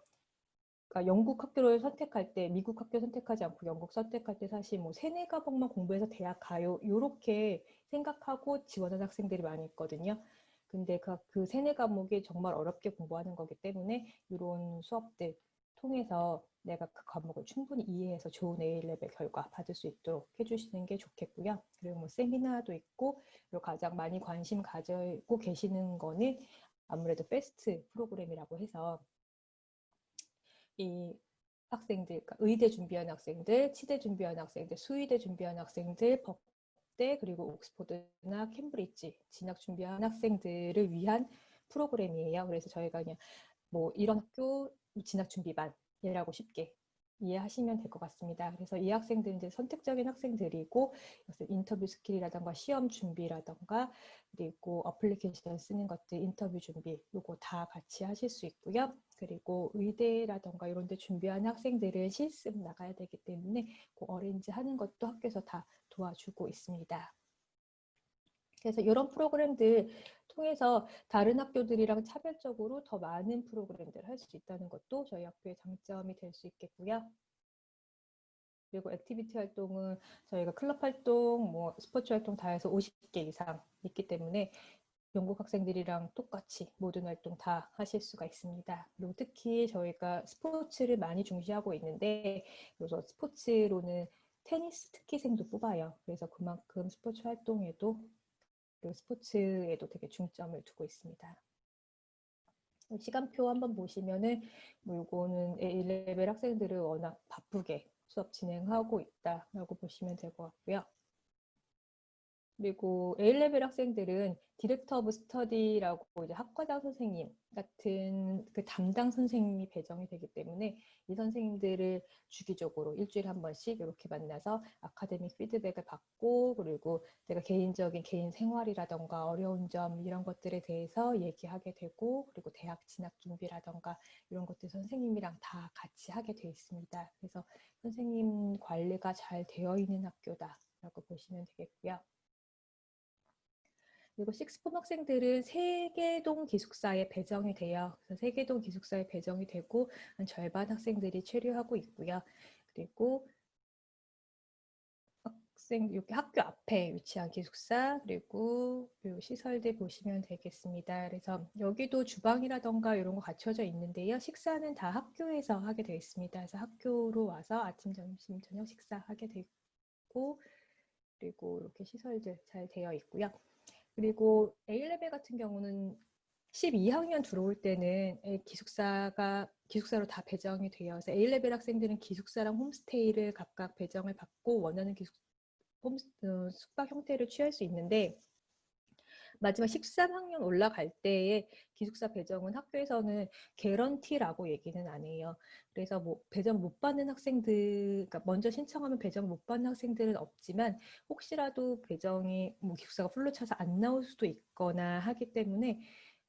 그러니까 영국 학교를 선택할 때 미국 학교 선택하지 않고 영국 선택할 때 사실 뭐 3-4과목만 공부해서 대학 가요 이렇게 생각하고 지원하는 학생들이 많이 있거든요. 근데 그 3-4과목이 정말 어렵게 공부하는 거기 때문에 이런 수업들 통해서 내가 그 과목을 충분히 이해해서 좋은 A레벨 결과 받을 수 있도록 해주시는 게 좋겠고요. 그리고 뭐 세미나도 있고, 그리고 가장 많이 관심 가지고 계시는 거는 아무래도 패스트 프로그램이라고 해서 이 학생들, 그러니까 의대 준비하는 학생들, 치대 준비하는 학생들, 수의대 준비하는 학생들, 법대, 그리고 옥스포드나 캠브리지 진학 준비하는 학생들을 위한 프로그램이에요. 그래서 저희가 그냥 뭐 이런 학교 진학 준비반이라고 쉽게 이해하시면 될 것 같습니다. 그래서 이 학생들은 이제 선택적인 학생들이고 인터뷰 스킬이라던가 시험 준비라던가 그리고 어플리케이션 쓰는 것들 인터뷰 준비 요거 다 같이 하실 수 있고요. 그리고 의대라던가 이런 데 준비하는 학생들은 실습 나가야 되기 때문에 그 어레인지 하는 것도 학교에서 다 도와주고 있습니다. 그래서 이런 프로그램들 통해서 다른 학교들이랑 차별적으로 더 많은 프로그램들을 할 수 있다는 것도 저희 학교의 장점이 될 수 있겠고요. 그리고 액티비티 활동은 저희가 클럽 활동, 뭐 스포츠 활동 다 해서 50개 이상 있기 때문에 영국 학생들이랑 똑같이 모든 활동 다 하실 수가 있습니다. 그리고 특히 저희가 스포츠를 많이 중시하고 있는데 그래서 스포츠로는 테니스 특기생도 뽑아요. 그래서 그만큼 스포츠 활동에도 그리고 스포츠에도 되게 중점을 두고 있습니다. 시간표 한번 보시면은 뭐 이거는 A-레벨 학생들을 워낙 바쁘게 수업 진행하고 있다라고 보시면 될 것 같고요. 그리고 A-레벨 학생들은 디렉터 오브 스터디라고 이제 학과장 선생님 같은 그 담당 선생님이 배정이 되기 때문에 이 선생님들을 주기적으로 일주일에 한 번씩 이렇게 만나서 아카데믹 피드백을 받고 그리고 내가 개인적인 개인 생활이라던가 어려운 점 이런 것들에 대해서 얘기하게 되고 그리고 대학 진학 준비라던가 이런 것들 선생님이랑 다 같이 하게 돼 있습니다. 그래서 선생님 관리가 잘 되어 있는 학교다라고 보시면 되겠고요. 그리고 식스폼 학생들은 세계동 기숙사에 배정이 돼요. 그래서 세계동 기숙사에 배정이 되고 한 절반 학생들이 체류하고 있고요. 그리고 여기 학교 앞에 위치한 기숙사 그리고 시설들 보시면 되겠습니다. 그래서 여기도 주방이라던가 이런 거 갖춰져 있는데요. 식사는 다 학교에서 하게 되어 있습니다. 그래서 학교로 와서 아침, 점심, 저녁 식사하게 되고 그리고 이렇게 시설들 잘 되어 있고요. 그리고 A레벨 같은 경우는 12학년 들어올 때는 기숙사로 다 배정이 되어서 A레벨 학생들은 기숙사랑 홈스테이를 각각 배정을 받고 원하는 숙박 형태를 취할 수 있는데 마지막 13학년 올라갈 때에 기숙사 배정은 학교에서는 개런티라고 얘기는 안 해요. 그래서 뭐 배정 못 받는 학생들, 그러니까 먼저 신청하면 배정 못 받는 학생들은 없지만 혹시라도 배정이 뭐 기숙사가 풀로 차서 안 나올 수도 있거나 하기 때문에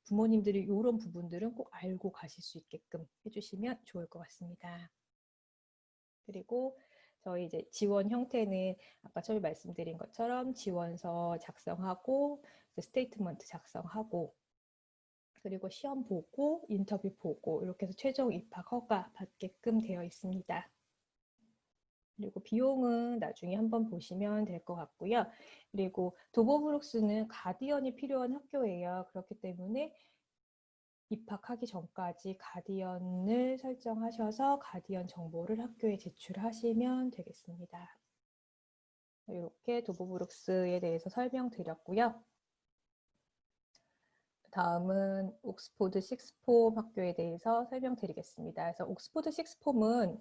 부모님들이 이런 부분들은 꼭 알고 가실 수 있게끔 해주시면 좋을 것 같습니다. 그리고 저희 이제 지원 형태는 아까 처음에 말씀드린 것처럼 지원서 작성하고 스테이트먼트 작성하고 그리고 시험 보고 인터뷰 보고 이렇게 해서 최종 입학 허가 받게끔 되어 있습니다. 그리고 비용은 나중에 한번 보시면 될 것 같고요. 그리고 도보브룩스는 가디언이 필요한 학교예요. 그렇기 때문에 입학하기 전까지 가디언을 설정하셔서 가디언 정보를 학교에 제출하시면 되겠습니다. 이렇게 도보브룩스에 대해서 설명드렸고요. 다음은 옥스포드 식스폼 학교에 대해서 설명드리겠습니다. 그래서 옥스포드 식스폼은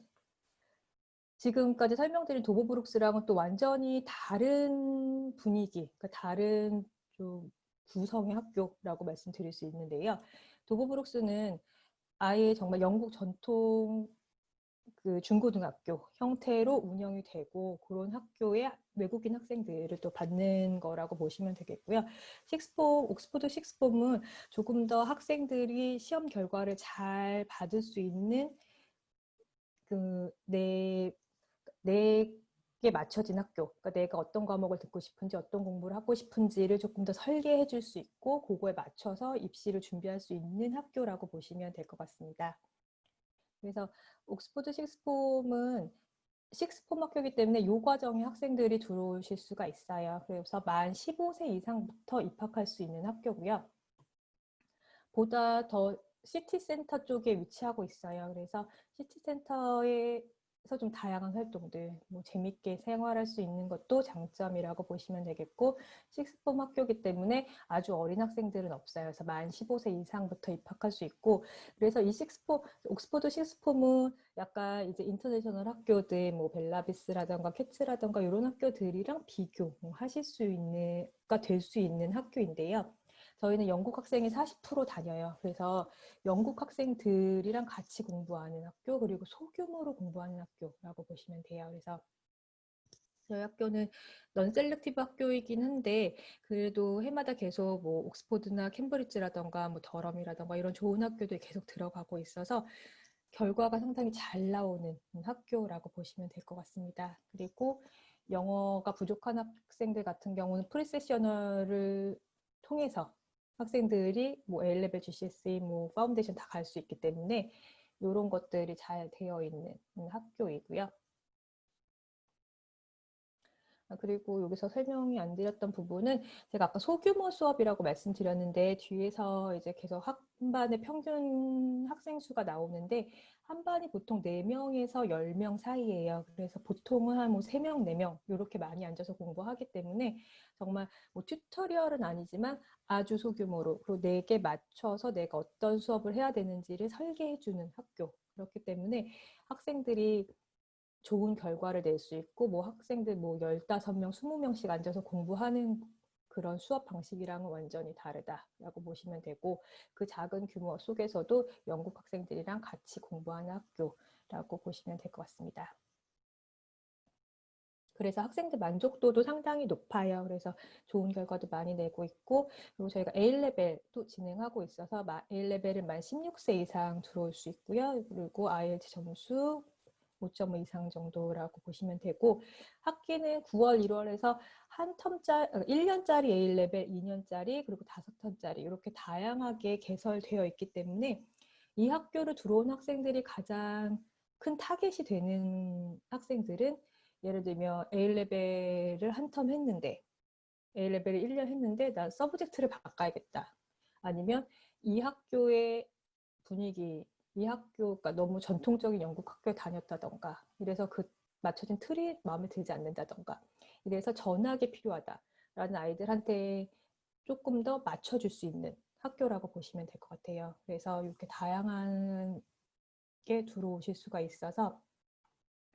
지금까지 설명드린 도보브룩스랑은 또 완전히 다른 분위기, 그러니까 다른 좀 구성의 학교라고 말씀드릴 수 있는데요. 도보브룩스는 아예 정말 영국 전통 그 중고등학교 형태로 운영이 되고 그런 학교에 외국인 학생들을 또 받는 거라고 보시면 되겠고요. 옥스포드 식스폼은 조금 더 학생들이 시험 결과를 잘 받을 수 있는 내게 맞춰진 학교, 그러니까 내가 어떤 과목을 듣고 싶은지 어떤 공부를 하고 싶은지를 조금 더 설계해 줄 수 있고 그거에 맞춰서 입시를 준비할 수 있는 학교라고 보시면 될 것 같습니다. 그래서 옥스포드 식스폼은 식스폼 학교이기 때문에 이 과정에 학생들이 들어오실 수가 있어요. 그래서 만 15세 이상부터 입학할 수 있는 학교고요. 보다 더 시티센터 쪽에 위치하고 있어요. 그래서 시티센터에서 좀 다양한 활동들, 뭐 재밌게 생활할 수 있는 것도 장점이라고 보시면 되겠고, 식스폼 학교이기 때문에 아주 어린 학생들은 없어요. 그래서 만 15세 이상부터 입학할 수 있고, 그래서 이 식스폼, 옥스퍼드 식스폼은 약간 이제 인터내셔널 학교들, 뭐 벨라비스라던가 캐츠라던가 이런 학교들이랑 비교하실 수 있는, 가 될 수 있는 학교인데요. 저희는 영국 학생이 40% 다녀요. 그래서 영국 학생들이랑 같이 공부하는 학교, 그리고 소규모로 공부하는 학교라고 보시면 돼요. 그래서 저희 학교는 넌셀렉티브 학교이긴 한데 그래도 해마다 계속 뭐 옥스포드나 캠브리지라던가 뭐 더럼이라던가 이런 좋은 학교들이 계속 들어가고 있어서 결과가 상당히 잘 나오는 학교라고 보시면 될 것 같습니다. 그리고 영어가 부족한 학생들 같은 경우는 프리세셔널을 통해서 학생들이 뭐 A레벨, GCSE, 뭐 파운데이션 다 갈 수 있기 때문에 이런 것들이 잘 되어 있는 학교이고요. 그리고 여기서 설명이 안 드렸던 부분은 제가 아까 소규모 수업이라고 말씀드렸는데 뒤에서 이제 계속 한 반의 평균 학생 수가 나오는데 한 반이 보통 4명에서 10명 사이예요. 그래서 보통은 한 뭐 3명, 4명 이렇게 많이 앉아서 공부하기 때문에 정말 뭐 튜토리얼은 아니지만 아주 소규모로 그리고 내게 맞춰서 내가 어떤 수업을 해야 되는지를 설계해주는 학교. 그렇기 때문에 학생들이 좋은 결과를 낼 수 있고 뭐 학생들 뭐 15명, 20명씩 앉아서 공부하는 그런 수업 방식이랑은 완전히 다르다라고 보시면 되고 그 작은 규모 속에서도 영국 학생들이랑 같이 공부하는 학교라고 보시면 될 것 같습니다. 그래서 학생들 만족도도 상당히 높아요. 그래서 좋은 결과도 많이 내고 있고 그리고 저희가 A레벨도 진행하고 있어서 A레벨은 만 16세 이상 들어올 수 있고요. 그리고 IELTS 점수 5.5 이상 정도라고 보시면 되고 학기는 9월, 1월에서 한 텀짜리, 1년짜리 A레벨, 2년짜리, 그리고 5텀짜리 이렇게 다양하게 개설되어 있기 때문에 이 학교를 들어온 학생들이 가장 큰 타겟이 되는 학생들은 예를 들면 A레벨을 한 텀 했는데 A레벨을 1년 했는데 난 서브젝트를 바꿔야겠다. 아니면 이 학교의 분위기, 이 학교가 너무 전통적인 영국 학교에 다녔다던가 이래서 그 맞춰진 틀이 마음에 들지 않는다던가 이래서 전학이 필요하다라는 아이들한테 조금 더 맞춰줄 수 있는 학교라고 보시면 될 것 같아요. 그래서 이렇게 다양한 게 들어오실 수가 있어서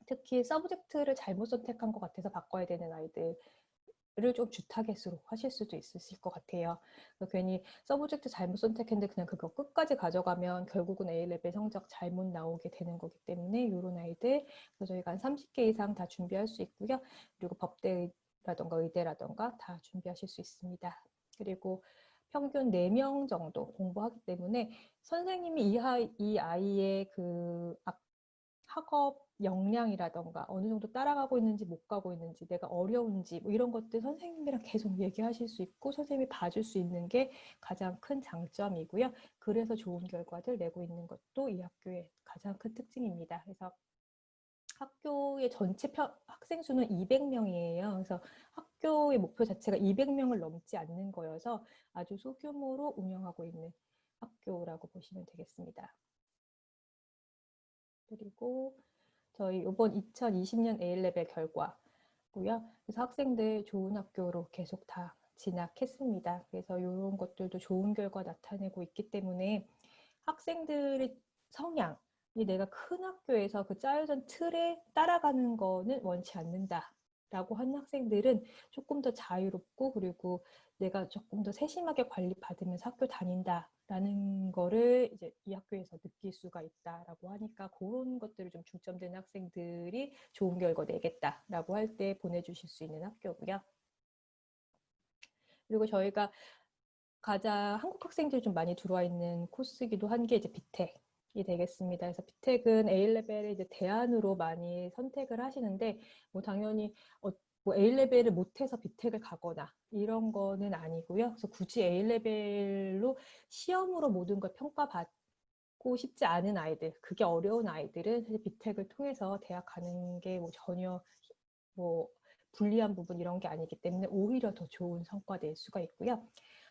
특히 서브젝트를 잘못 선택한 것 같아서 바꿔야 되는 아이들 좀 주타겟으로 하실 수도 있으실 것 같아요. 괜히 서브젝트 잘못 선택했는데 그냥 그거 끝까지 가져가면 결국은 A레벨 성적 잘못 나오게 되는 거기 때문에 이런 아이들 저희가 한 30개 이상 다 준비할 수 있고요. 그리고 법대라던가 의대라던가 다 준비하실 수 있습니다. 그리고 평균 4명 정도 공부하기 때문에 선생님이 이 아이의 그 학업 역량이라던가 어느 정도 따라가고 있는지 못 가고 있는지 내가 어려운지 뭐 이런 것들 선생님이랑 계속 얘기하실 수 있고 선생님이 봐줄 수 있는 게 가장 큰 장점이고요. 그래서 좋은 결과들 내고 있는 것도 이 학교의 가장 큰 특징입니다. 그래서 학교의 전체 학생 수는 200명이에요. 그래서 학교의 목표 자체가 200명을 넘지 않는 거여서 아주 소규모로 운영하고 있는 학교라고 보시면 되겠습니다. 그리고 저희 이번 2020년 A레벨 결과고요. 그래서 학생들 좋은 학교로 계속 다 진학했습니다. 그래서 이런 것들도 좋은 결과 나타내고 있기 때문에 학생들의 성향이 내가 큰 학교에서 그 짜여진 틀에 따라가는 거는 원치 않는다. 라고 하는 학생들은 조금 더 자유롭고 그리고 내가 조금 더 세심하게 관리받으면서 학교 다닌다라는 거를 이제 이 학교에서 느낄 수가 있다라고 하니까 그런 것들을 좀 중점되는 학생들이 좋은 결과 내겠다라고 할 때 보내주실 수 있는 학교고요. 그리고 저희가 가장 한국 학생들이 좀 많이 들어와 있는 코스이기도 한 게 이제 비텍이 되겠습니다. 그래서 비텍은 A레벨을 이제 대안으로 많이 선택을 하시는데 뭐 당연히 뭐 A레벨을 못해서 비텍을 가거나 이런 거는 아니고요. 그래서 굳이 A레벨로 시험으로 모든 걸 평가받고 싶지 않은 아이들, 그게 어려운 아이들은 사실 비텍을 통해서 대학 가는 게 뭐 전혀 뭐 불리한 부분 이런 게 아니기 때문에 오히려 더 좋은 성과 낼 수가 있고요.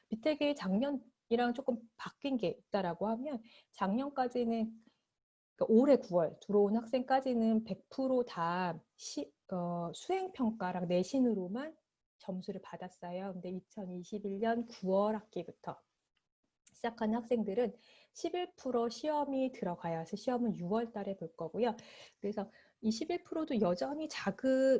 비텍이 작년 조금 바뀐 게 있다라고 하면 작년까지는 그러니까 올해 9월 들어온 학생까지는 100%다 수행평가랑 내신으로만 점수를 받았어요. 근데 2021년 9월 학기부터 시작한 학생들은 11% 시험이 들어가요. 그래서 시험은 6월 달에 볼 거고요. 그래서 이 11%도 여전히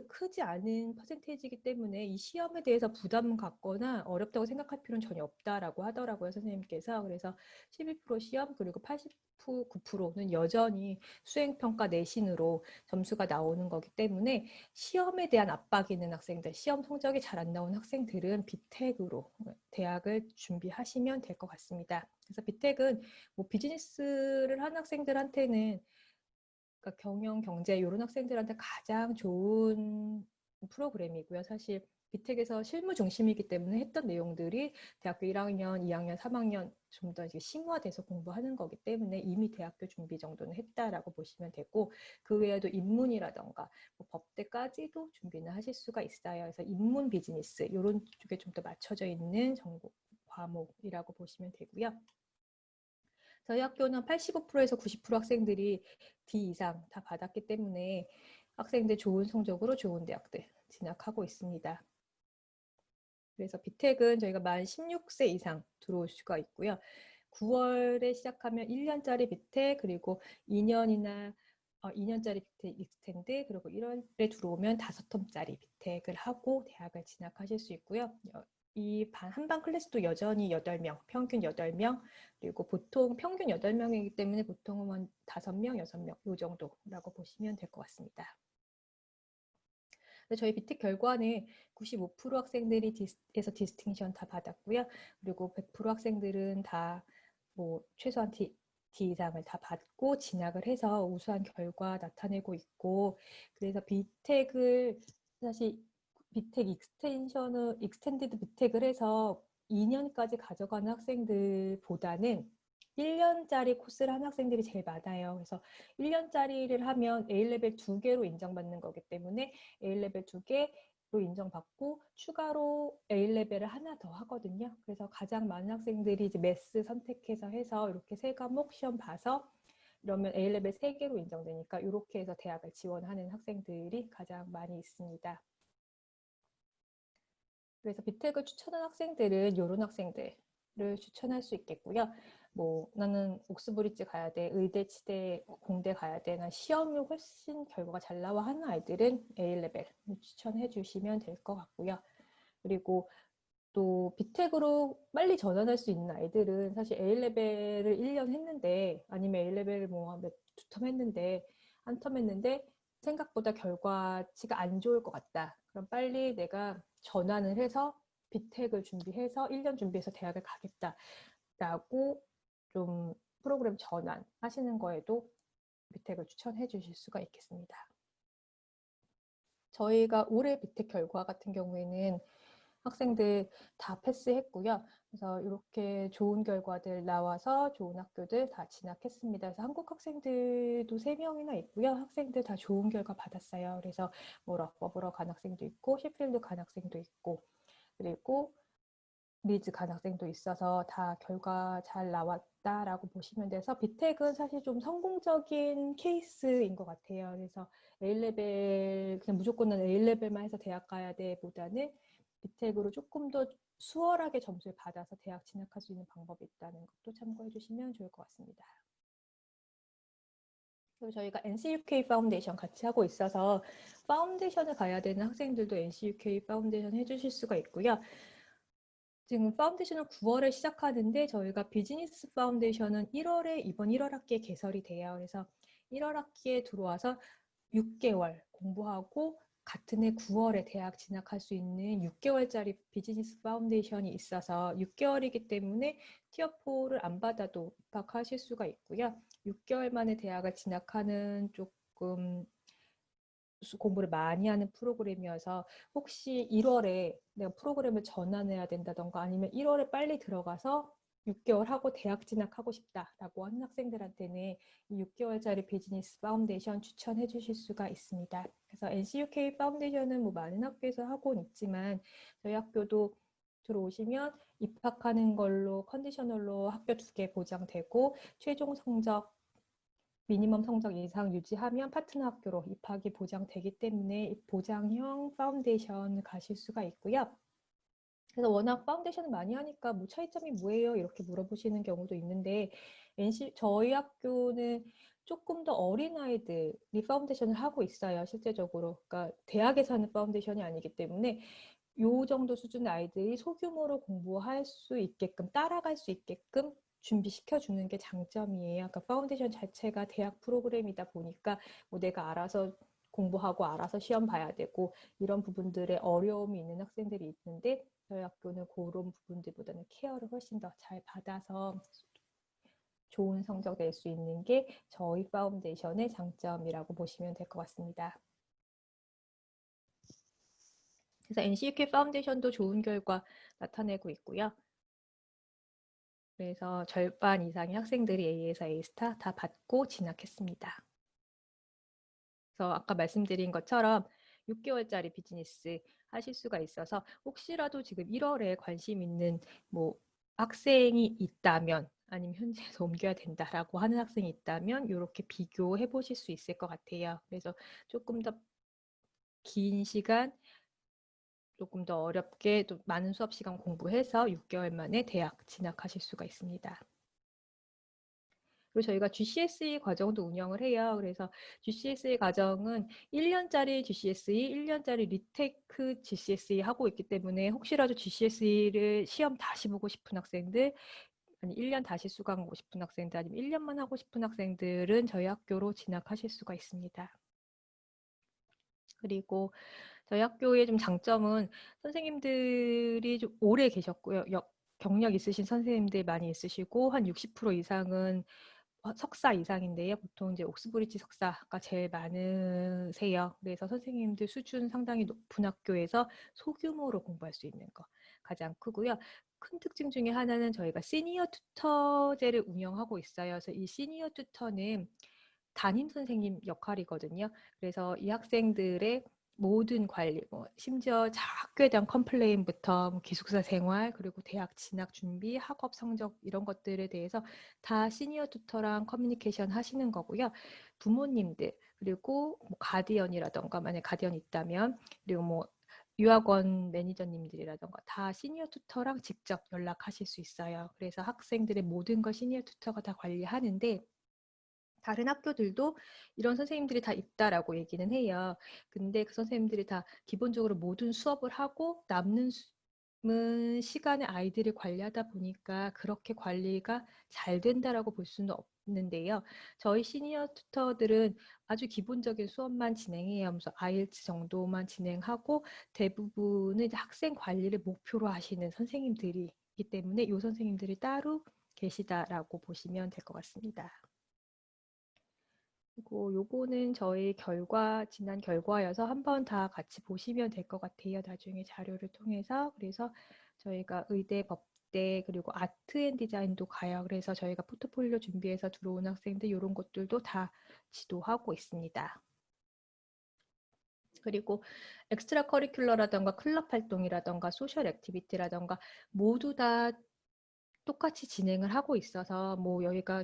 크지 않은 퍼센테이지이기 때문에 이 시험에 대해서 부담 갖거나 어렵다고 생각할 필요는 전혀 없다라고 하더라고요, 선생님께서. 그래서 11% 시험 그리고 89%는 여전히 수행평가 내신으로 점수가 나오는 거기 때문에 시험에 대한 압박이 있는 학생들, 시험 성적이 잘 안 나온 학생들은 비텍으로 대학을 준비하시면 될 것 같습니다. 그래서 비텍은 뭐 비즈니스를 한 학생들한테는 그러니까 경영, 경제 이런 학생들한테 가장 좋은 프로그램이고요. 사실 비텍에서 실무 중심이기 때문에 했던 내용들이 대학교 1학년, 2학년, 3학년 좀 더 심화돼서 공부하는 거기 때문에 이미 대학교 준비 정도는 했다라고 보시면 되고 그 외에도 인문이라던가 뭐 법대까지도 준비는 하실 수가 있어요. 그래서 인문 비즈니스 이런 쪽에 좀 더 맞춰져 있는 전공 과목이라고 보시면 되고요. 저희 학교는 85%에서 90% 학생들이 D 이상 다 받았기 때문에 학생들 좋은 성적으로 좋은 대학들 진학하고 있습니다. 그래서 비텍은 저희가 만 16세 이상 들어올 수가 있고요. 9월에 시작하면 1년짜리 비텍 그리고 2년짜리 비텍 익스텐드 그리고 1월에 들어오면 5텀짜리 비텍을 하고 대학을 진학하실 수 있고요. 이 한반 클래스도 여전히 8명, 평균 8명, 그리고 보통 평균 8명이기 때문에 보통은 5명, 6명 이 정도라고 보시면 될 것 같습니다. 저희 비텍 결과는 95% 학생들이 D에서 디스팅션 다 받았고요. 그리고 100% 학생들은 다 뭐 최소한 D 이상을 다 받고 진학을 해서 우수한 결과 나타내고 있고 그래서 비텍을 사실 비텍 익스텐디드 비텍을 해서 2년까지 가져가는 학생들보다는 1년짜리 코스를 하는 학생들이 제일 많아요. 그래서 1년짜리를 하면 A레벨 2개로 인정받는 거기 때문에 A레벨 2개로 인정받고 추가로 A레벨을 하나 더 하거든요. 그래서 가장 많은 학생들이 이제 매스 선택해서 해서 이렇게 3과목 시험 봐서 이러면 A레벨 3개로 인정되니까 이렇게 해서 대학을 지원하는 학생들이 가장 많이 있습니다. 그래서 비텍을 추천한 학생들은 이런 학생들을 추천할 수 있겠고요. 뭐 나는 옥스브리지 가야 돼, 의대, 치대, 공대 가야 돼, 난 시험이 훨씬 결과가 잘 나와 하는 아이들은 A레벨 추천해 주시면 될 것 같고요. 그리고 또 비텍으로 빨리 전환할 수 있는 아이들은 사실 A레벨을 1년 했는데 아니면 A레벨을 뭐 두 텀 했는데 한 텀 했는데 생각보다 결과치가 안 좋을 것 같다. 그럼 빨리 내가 전환을 해서 비텍을 준비해서 1년 준비해서 대학을 가겠다라고 좀 프로그램 전환하시는 거에도 비텍을 추천해 주실 수가 있겠습니다. 저희가 올해 비텍 결과 같은 경우에는 학생들 다 패스했고요. 그래서 이렇게 좋은 결과들 나와서 좋은 학교들 다 진학했습니다. 그래서 한국 학생들도 3명이나 있고요. 학생들 다 좋은 결과 받았어요. 그래서 뭐 럭버브러 간 학생도 있고 셰필드 간 학생도 있고 그리고 리즈 간 학생도 있어서 다 결과 잘 나왔다라고 보시면 돼서 비텍은 사실 좀 성공적인 케이스인 것 같아요. 그래서 A레벨 그냥 무조건은 A레벨만 해서 대학 가야 돼 보다는 비텍으로 조금 더 수월하게 점수를 받아서 대학 진학할 수 있는 방법이 있다는 것도 참고해 주시면 좋을 것 같습니다. 그리고 저희가 NCUK 파운데이션 같이 하고 있어서 파운데이션을 가야 되는 학생들도 NCUK 파운데이션 해주실 수가 있고요. 지금 파운데이션을 9월에 시작하는데 저희가 비즈니스 파운데이션은 이번 1월 학기에 개설이 돼요. 그래서 1월 학기에 들어와서 6개월 공부하고 같은 해 9월에 대학 진학할 수 있는 6개월짜리 비즈니스 파운데이션이 있어서 6개월이기 때문에 티어4를 안 받아도 입학하실 수가 있고요. 6개월 만에 대학을 진학하는 조금 공부를 많이 하는 프로그램이어서 혹시 1월에 내가 프로그램을 전환해야 된다던가 아니면 1월에 빨리 들어가서 6개월 하고 대학 진학하고 싶다라고 하는 학생들한테는 이 6개월짜리 비즈니스 파운데이션 추천해 주실 수가 있습니다. 그래서 NCUK 파운데이션은 뭐 많은 학교에서 하고는 있지만 저희 학교도 들어오시면 입학하는 걸로 컨디셔널로 학교 2개 보장되고 최종 성적 미니멈 성적 이상 유지하면 파트너 학교로 입학이 보장되기 때문에 보장형 파운데이션 가실 수가 있고요. 그래서 워낙 파운데이션을 많이 하니까 뭐 차이점이 뭐예요? 이렇게 물어보시는 경우도 있는데 저희 학교는 조금 더 어린 아이들이 파운데이션을 하고 있어요. 실제적으로. 그러니까 대학에서 하는 파운데이션이 아니기 때문에 요 정도 수준의 아이들이 소규모로 공부할 수 있게끔 따라갈 수 있게끔 준비시켜주는 게 장점이에요. 그러니까 파운데이션 자체가 대학 프로그램이다 보니까 뭐 내가 알아서 공부하고 알아서 시험 봐야 되고 이런 부분들에 어려움이 있는 학생들이 있는데 저희 학교는 그런 부분들보다는 케어를 훨씬 더 잘 받아서 좋은 성적 낼 수 있는 게 저희 파운데이션의 장점이라고 보시면 될 것 같습니다. 그래서 NCUK 파운데이션도 좋은 결과 나타내고 있고요. 그래서 절반 이상의 학생들이 A에서 A스타 다 받고 진학했습니다. 그래서 아까 말씀드린 것처럼 6개월짜리 비즈니스 하실 수가 있어서 혹시라도 지금 1월에 관심 있는 뭐 학생이 있다면 아니면 현지에서 옮겨야 된다라고 하는 학생이 있다면 이렇게 비교해 보실 수 있을 것 같아요. 그래서 조금 더 긴 시간 조금 더 어렵게 또 많은 수업 시간 공부해서 6개월 만에 대학 진학하실 수가 있습니다. 그리고 저희가 GCSE 과정도 운영을 해요. 그래서 GCSE 과정은 1년짜리 GCSE, 1년짜리 리테이크 GCSE 하고 있기 때문에 혹시라도 GCSE를 시험 다시 보고 싶은 학생들, 아니 1년 다시 수강하고 싶은 학생들, 아니면 1년만 하고 싶은 학생들은 저희 학교로 진학하실 수가 있습니다. 그리고 저희 학교의 좀 장점은 선생님들이 좀 오래 계셨고요. 경력 있으신 선생님들 많이 있으시고 한 60% 이상은 석사 이상인데요. 보통 이제 옥스브리지 석사가 제일 많으세요. 그래서 선생님들 수준 상당히 높은 학교에서 소규모로 공부할 수 있는 거 가장 크고요. 큰 특징 중에 하나는 저희가 시니어 튜터제를 운영하고 있어요. 그래서 이 시니어 튜터는 담임 선생님 역할이거든요. 그래서 이 학생들의 모든 관리, 뭐 심지어 학교에 대한 컴플레인부터 뭐 기숙사 생활, 그리고 대학 진학 준비, 학업 성적 이런 것들에 대해서 다 시니어 튜터랑 커뮤니케이션 하시는 거고요. 부모님들, 그리고 뭐 가디언이라던가 만약 가디언이 있다면, 그리고 뭐 유학원 매니저님들이라던가 다 시니어 튜터랑 직접 연락하실 수 있어요. 그래서 학생들의 모든 걸 시니어 튜터가 다 관리하는데 다른 학교들도 이런 선생님들이 다 있다라고 얘기는 해요. 근데 그 선생님들이 다 기본적으로 모든 수업을 하고 남는 시간에 아이들을 관리하다 보니까 그렇게 관리가 잘 된다라고 볼 수는 없는데요. 저희 시니어 튜터들은 아주 기본적인 수업만 진행해요. 하면서 IELTS 정도만 진행하고 대부분은 학생 관리를 목표로 하시는 선생님들이기 때문에 이 선생님들이 따로 계시다라고 보시면 될 것 같습니다. 그리고 요거는 저희 지난 결과여서 한번 다 같이 보시면 될 것 같아요. 나중에 자료를 통해서. 그래서 저희가 의대, 법대, 그리고 아트 앤 디자인도 가요. 그래서 저희가 포트폴리오 준비해서 들어온 학생들 이런 것들도 다 지도하고 있습니다. 그리고 엑스트라 커리큘러라던가 클럽 활동이라던가 소셜 액티비티라던가 모두 다 똑같이 진행을 하고 있어서 뭐 여기가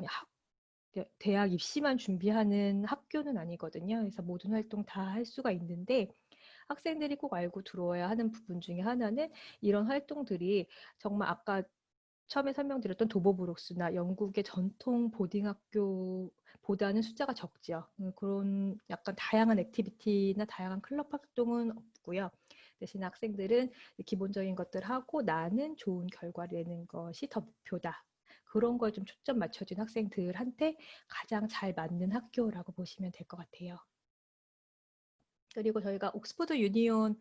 대학 입시만 준비하는 학교는 아니거든요. 그래서 모든 활동 다 할 수가 있는데 학생들이 꼭 알고 들어와야 하는 부분 중에 하나는 이런 활동들이 정말 아까 처음에 설명드렸던 도보브룩스나 영국의 전통 보딩학교보다는 숫자가 적죠. 그런 약간 다양한 액티비티나 다양한 클럽 활동은 없고요. 대신 학생들은 기본적인 것들 하고 나는 좋은 결과를 내는 것이 더 목표다. 그런 걸 좀 초점 맞춰준 학생들한테 가장 잘 맞는 학교라고 보시면 될 것 같아요. 그리고 저희가 옥스퍼드 유니온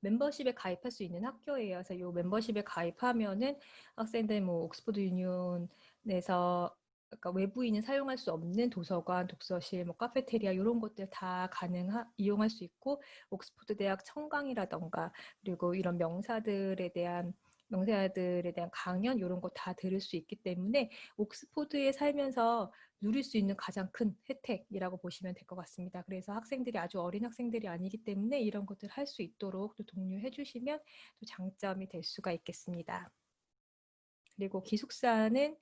멤버십에 가입할 수 있는 학교예요. 그래서 이 멤버십에 가입하면은 학생들 뭐 옥스퍼드 유니온에서 그러니까 외부인은 사용할 수 없는 도서관, 독서실, 뭐 카페테리아 이런 것들 다 이용할 수 있고 옥스퍼드 대학 청강이라던가 그리고 이런 명사들에 대한 명세하들에 대한 강연 이런 거 다 들을 수 있기 때문에 옥스포드에 살면서 누릴 수 있는 가장 큰 혜택이라고 보시면 될 것 같습니다. 그래서 학생들이 아주 어린 학생들이 아니기 때문에 이런 것들 할 수 있도록 또 독려해 주시면 또 장점이 될 수가 있겠습니다. 그리고 기숙사는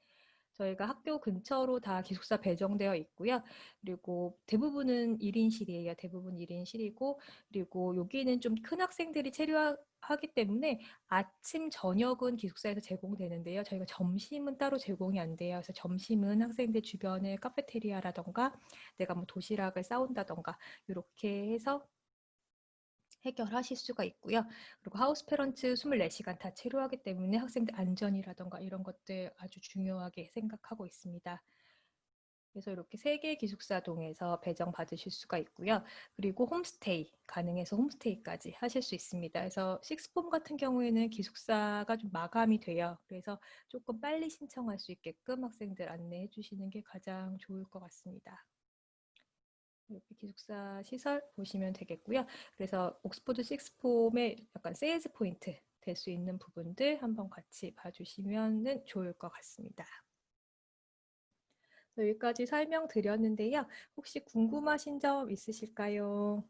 저희가 학교 근처로 다 기숙사 배정되어 있고요. 그리고 대부분은 1인실이에요. 대부분 1인실이고, 그리고 여기는 좀 큰 학생들이 체류하기 때문에 아침, 저녁은 기숙사에서 제공되는데요. 저희가 점심은 따로 제공이 안 돼요. 그래서 점심은 학생들 주변에 카페테리아라던가 내가 뭐 도시락을 싸온다던가 이렇게 해서 해결하실 수가 있고요. 그리고 하우스 페런츠 24시간 다 체류하기 때문에 학생들 안전이라던가 이런 것들 아주 중요하게 생각하고 있습니다. 그래서 이렇게 3개 기숙사동에서 배정 받으실 수가 있고요. 그리고 홈스테이, 가능해서 홈스테이까지 하실 수 있습니다. 그래서 식스폼 같은 경우에는 기숙사가 좀 마감이 돼요. 그래서 조금 빨리 신청할 수 있게끔 학생들 안내해 주시는 게 가장 좋을 것 같습니다. 이렇게 기숙사 시설 보시면 되겠고요. 그래서 옥스포드 식스폼의 약간 세일즈 포인트 될 수 있는 부분들 한번 같이 봐주시면 좋을 것 같습니다. 여기까지 설명드렸는데요. 혹시 궁금하신 점 있으실까요?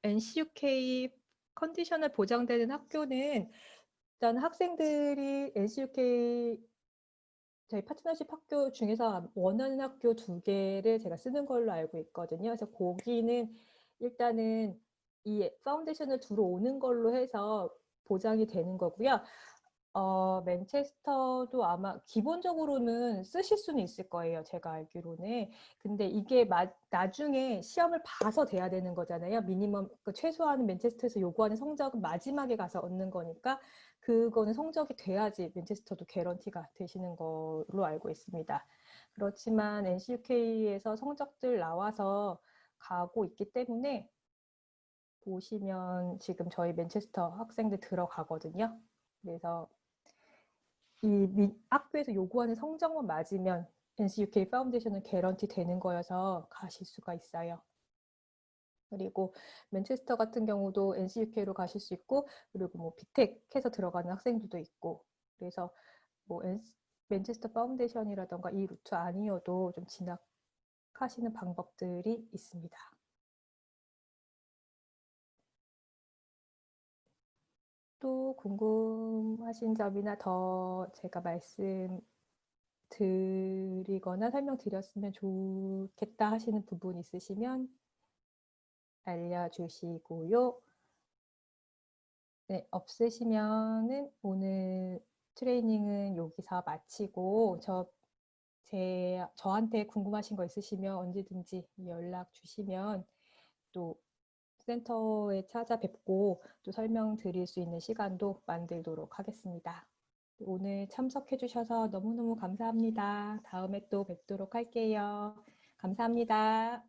NCUK 컨디셔널 보장되는 학교는 일단 학생들이 NCUK 저희 파트너십 학교 중에서 원하는 학교 2개를 제가 쓰는 걸로 알고 있거든요. 그래서 거기는 일단은 이 파운데이션을 들어오는 걸로 해서 보장이 되는 거고요. 맨체스터도 아마 기본적으로는 쓰실 수는 있을 거예요. 제가 알기로는. 근데 이게 나중에 시험을 봐서 돼야 되는 거잖아요. 미니멈, 최소한 맨체스터에서 요구하는 성적은 마지막에 가서 얻는 거니까 그거는 성적이 돼야지 맨체스터도 개런티가 되시는 걸로 알고 있습니다. 그렇지만 NCUK에서 성적들 나와서 가고 있기 때문에 보시면 지금 저희 맨체스터 학생들 들어가거든요. 그래서 이 학교에서 요구하는 성적만 맞으면 NCUK 파운데이션은 개런티 되는 거여서 가실 수가 있어요. 그리고 맨체스터 같은 경우도 NCUK로 가실 수 있고, 그리고 뭐 비텍해서 들어가는 학생들도 있고, 그래서 뭐 맨체스터 파운데이션이라던가 이 루트 아니어도 좀 진학하시는 방법들이 있습니다. 또 궁금하신 점이나 더 제가 말씀드리거나 설명드렸으면 좋겠다 하시는 부분 있으시면 알려주시고요. 네, 없으시면은 오늘 트레이닝은 여기서 마치고 저한테 궁금하신 거 있으시면 언제든지 연락 주시면 또 센터에 찾아뵙고 또 설명드릴 수 있는 시간도 만들도록 하겠습니다. 오늘 참석해 주셔서 너무너무 감사합니다. 다음에 또 뵙도록 할게요. 감사합니다.